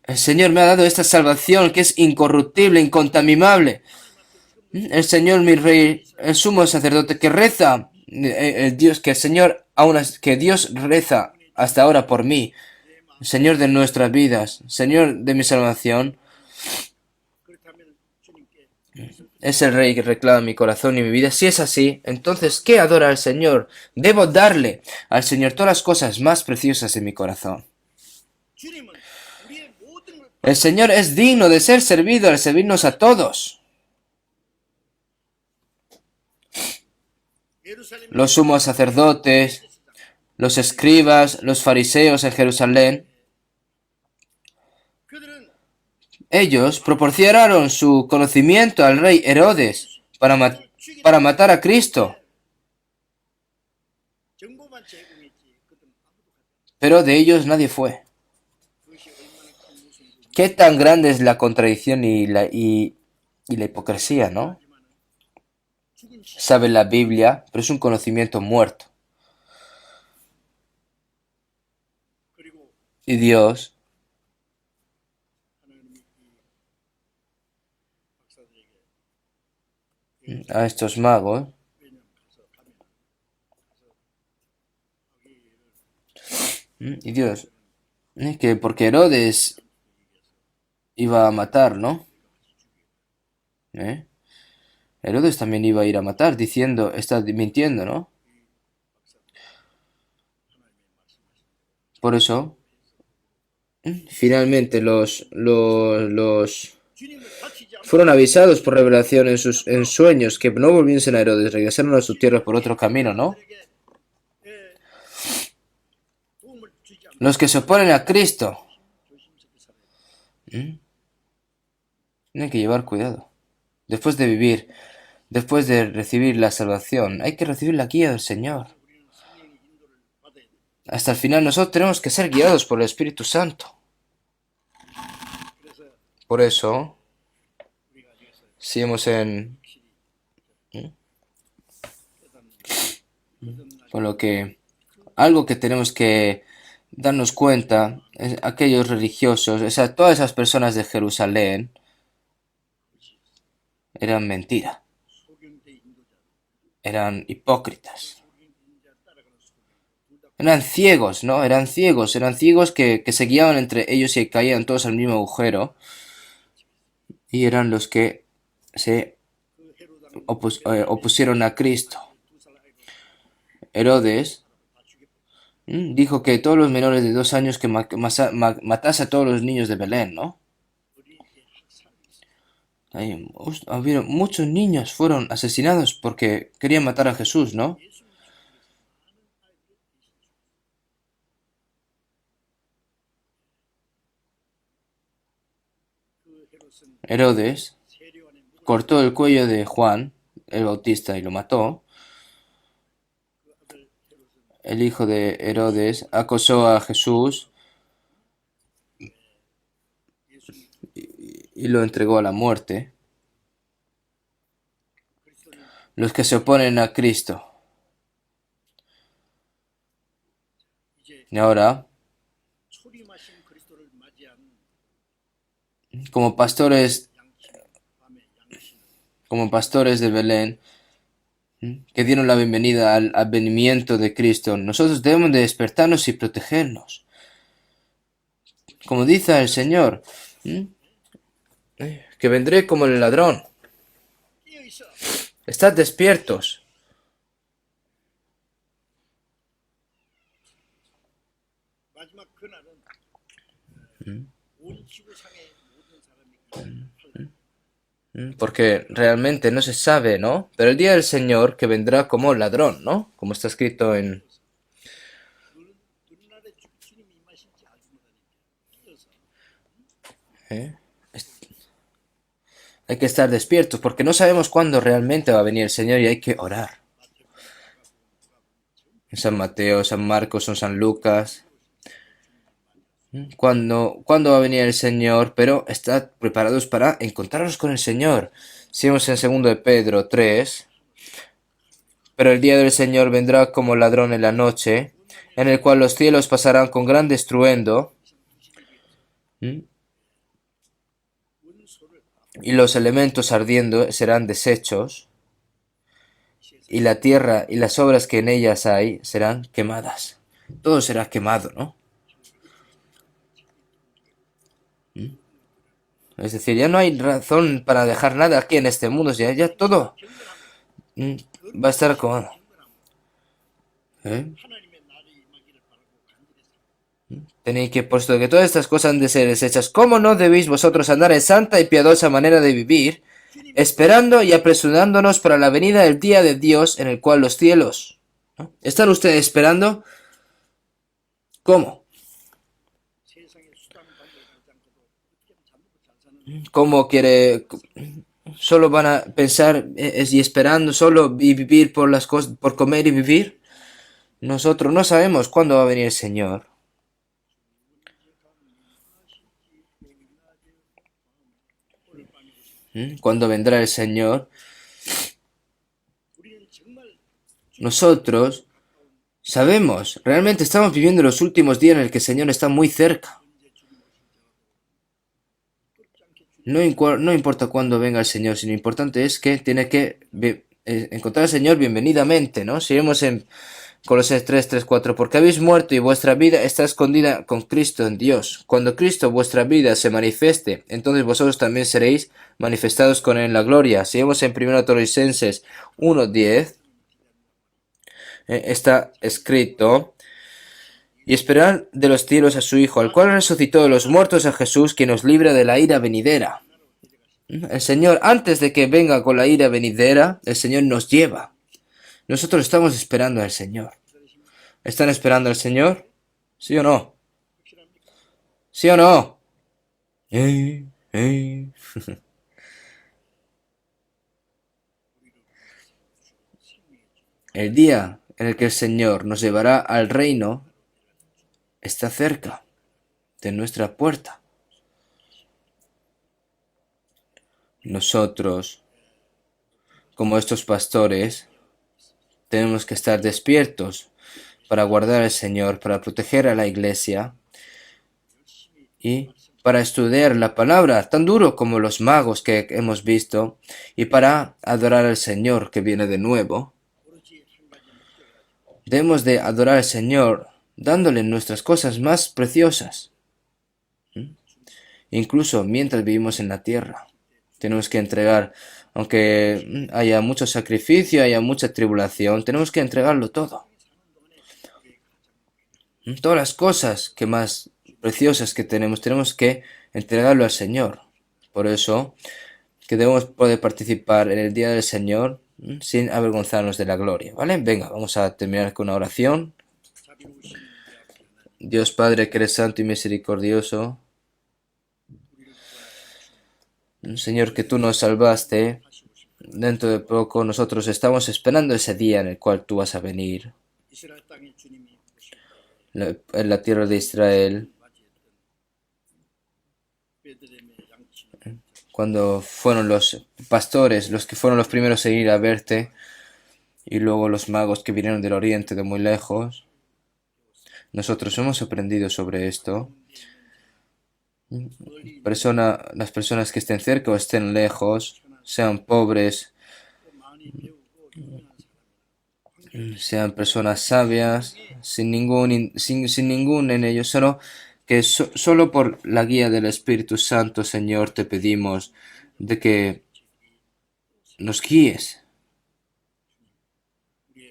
El Señor me ha dado esta salvación que es incorruptible, incontaminable. El Señor, mi Rey, el sumo sacerdote que reza, el Dios, que Dios reza hasta ahora por mí, Señor de nuestras vidas, Señor de mi salvación, es el Rey que reclama mi corazón y mi vida. Si es así, entonces, ¿qué adora al Señor? Debo darle al Señor todas las cosas más preciosas de mi corazón. El Señor es digno de ser servido al servirnos a todos. Los sumos sacerdotes, los escribas, los fariseos en Jerusalén, ellos proporcionaron su conocimiento al rey Herodes para matar a Cristo. Pero de ellos nadie fue. Qué tan grande es la contradicción y la hipocresía, ¿no? Saben la Biblia, pero es un conocimiento muerto. Y Dios a estos magos Y Dios, que porque Herodes iba a matar, ¿no? ¿Eh? Herodes también iba a ir a matar, diciendo, está mintiendo, ¿no? Por eso, finalmente los fueron avisados por revelación en sueños que no volviesen a Herodes, regresaron a su tierra por otro camino, ¿no? Los que se oponen a Cristo tienen que llevar cuidado. Después de vivir, después de recibir la salvación, hay que recibir la guía del Señor. Hasta el final nosotros tenemos que ser guiados por el Espíritu Santo. Por eso, seguimos en... Por lo que algo que tenemos que darnos cuenta es aquellos religiosos, todas esas personas de Jerusalén eran mentira, eran hipócritas, eran ciegos, ¿no? Eran ciegos que se guiaban entre ellos y caían todos al mismo agujero y eran los que se opusieron a Cristo. Herodes dijo que todos los menores de 2 años que matase a todos los niños de Belén, ¿no? Muchos niños fueron asesinados porque querían matar a Jesús, ¿no? Herodes cortó el cuello de Juan el Bautista y lo mató. El hijo de Herodes acosó a Jesús y lo entregó a la muerte. Los que se oponen a Cristo. Y ahora, como pastores, como pastores de Belén, que dieron la bienvenida al advenimiento de Cristo, nosotros debemos de despertarnos y protegernos. Como dice el Señor, que vendré como el ladrón. Estad despiertos. Porque realmente no se sabe, ¿no? Pero el día del Señor que vendrá como ladrón, ¿no? Como está escrito en... ¿Eh? Hay que estar despiertos porque no sabemos cuándo realmente va a venir el Señor y hay que orar. En San Mateo, San Marcos o San Lucas. ¿Cuándo va a venir el Señor? Pero estad preparados para encontraros con el Señor. Seguimos en 2 de Pedro 3. Pero el día del Señor vendrá como ladrón en la noche, en el cual los cielos pasarán con gran estruendo, y los elementos ardiendo serán deshechos, y la tierra y las obras que en ellas hay serán quemadas. Todo será quemado, ¿no? Es decir, ya no hay razón para dejar nada aquí en este mundo, ya todo va a estar como... ¿Eh? Tenéis que, puesto que todas estas cosas han de ser deshechas, ¿cómo no debéis vosotros andar en santa y piadosa manera de vivir, esperando y apresurándonos para la venida del día de Dios en el cual los cielos... ¿no? ¿Están ustedes esperando? ¿Cómo? ¿Cómo quiere...? ¿Solo van a pensar y esperando solo y vivir por las cosas, por comer y vivir? Nosotros no sabemos cuándo va a venir el Señor. Cuando vendrá el Señor, nosotros sabemos, realmente estamos viviendo los últimos días en el que el Señor está muy cerca. No importa cuándo venga el Señor, sino importante es que tiene que encontrar al Señor bienvenidamente, ¿no? Seguimos en Colosenses 3, 3, 4. Porque habéis muerto y vuestra vida está escondida con Cristo en Dios. Cuando Cristo vuestra vida se manifieste, entonces vosotros también seréis manifestados con él en la gloria. Seguimos en 1 Colosenses 1, 10. Está escrito: y esperar de los cielos a su Hijo, al cual resucitó de los muertos, a Jesús, que nos libra de la ira venidera. El Señor, antes de que venga con la ira venidera, el Señor nos lleva. Nosotros estamos esperando al Señor. ¿Están esperando al Señor? ¿Sí o no? ¿Sí o no? ¡Ey! ¡Ey! El día en el que el Señor nos llevará al reino está cerca de nuestra puerta. Nosotros, como estos pastores, tenemos que estar despiertos para guardar al Señor, para proteger a la iglesia y para estudiar la palabra, tan duro como los magos que hemos visto, y para adorar al Señor que viene de nuevo. Debemos de adorar al Señor dándole nuestras cosas más preciosas, incluso mientras vivimos en la tierra. Tenemos que entregar, aunque haya mucho sacrificio, haya mucha tribulación, tenemos que entregarlo todo. Todas las cosas que más preciosas que tenemos que entregarlo al Señor. Por eso que debemos poder participar en el día del Señor sin avergonzarnos de la gloria, ¿vale? Venga, vamos a terminar con una oración. Dios Padre, que eres santo y misericordioso, Señor, que tú nos salvaste, dentro de poco nosotros estamos esperando ese día en el cual tú vas a venir en la tierra de Israel. Cuando fueron los pastores los que fueron los primeros en ir a verte, y luego los magos que vinieron del oriente de muy lejos. Nosotros hemos aprendido sobre esto. Las personas que estén cerca o estén lejos, sean pobres, sean personas sabias, sin ningún en ellos, solo que solo por la guía del Espíritu Santo, Señor, te pedimos de que nos guíes.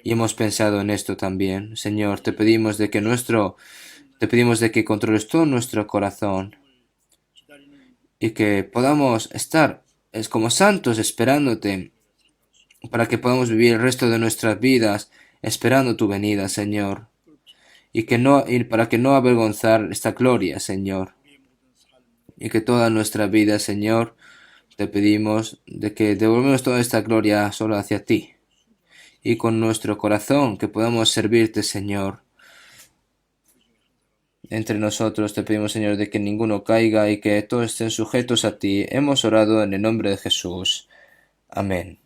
Y hemos pensado en esto también, Señor, te pedimos de que controles todo nuestro corazón y que podamos estar como santos esperándote, para que podamos vivir el resto de nuestras vidas esperando tu venida, Señor, y para que no avergonzar esta gloria, Señor, y que toda nuestra vida, Señor, te pedimos de que devolvemos toda esta gloria solo hacia ti, y con nuestro corazón que podamos servirte, Señor. Entre nosotros te pedimos, Señor, de que ninguno caiga y que todos estén sujetos a ti. Hemos orado en el nombre de Jesús. Amén.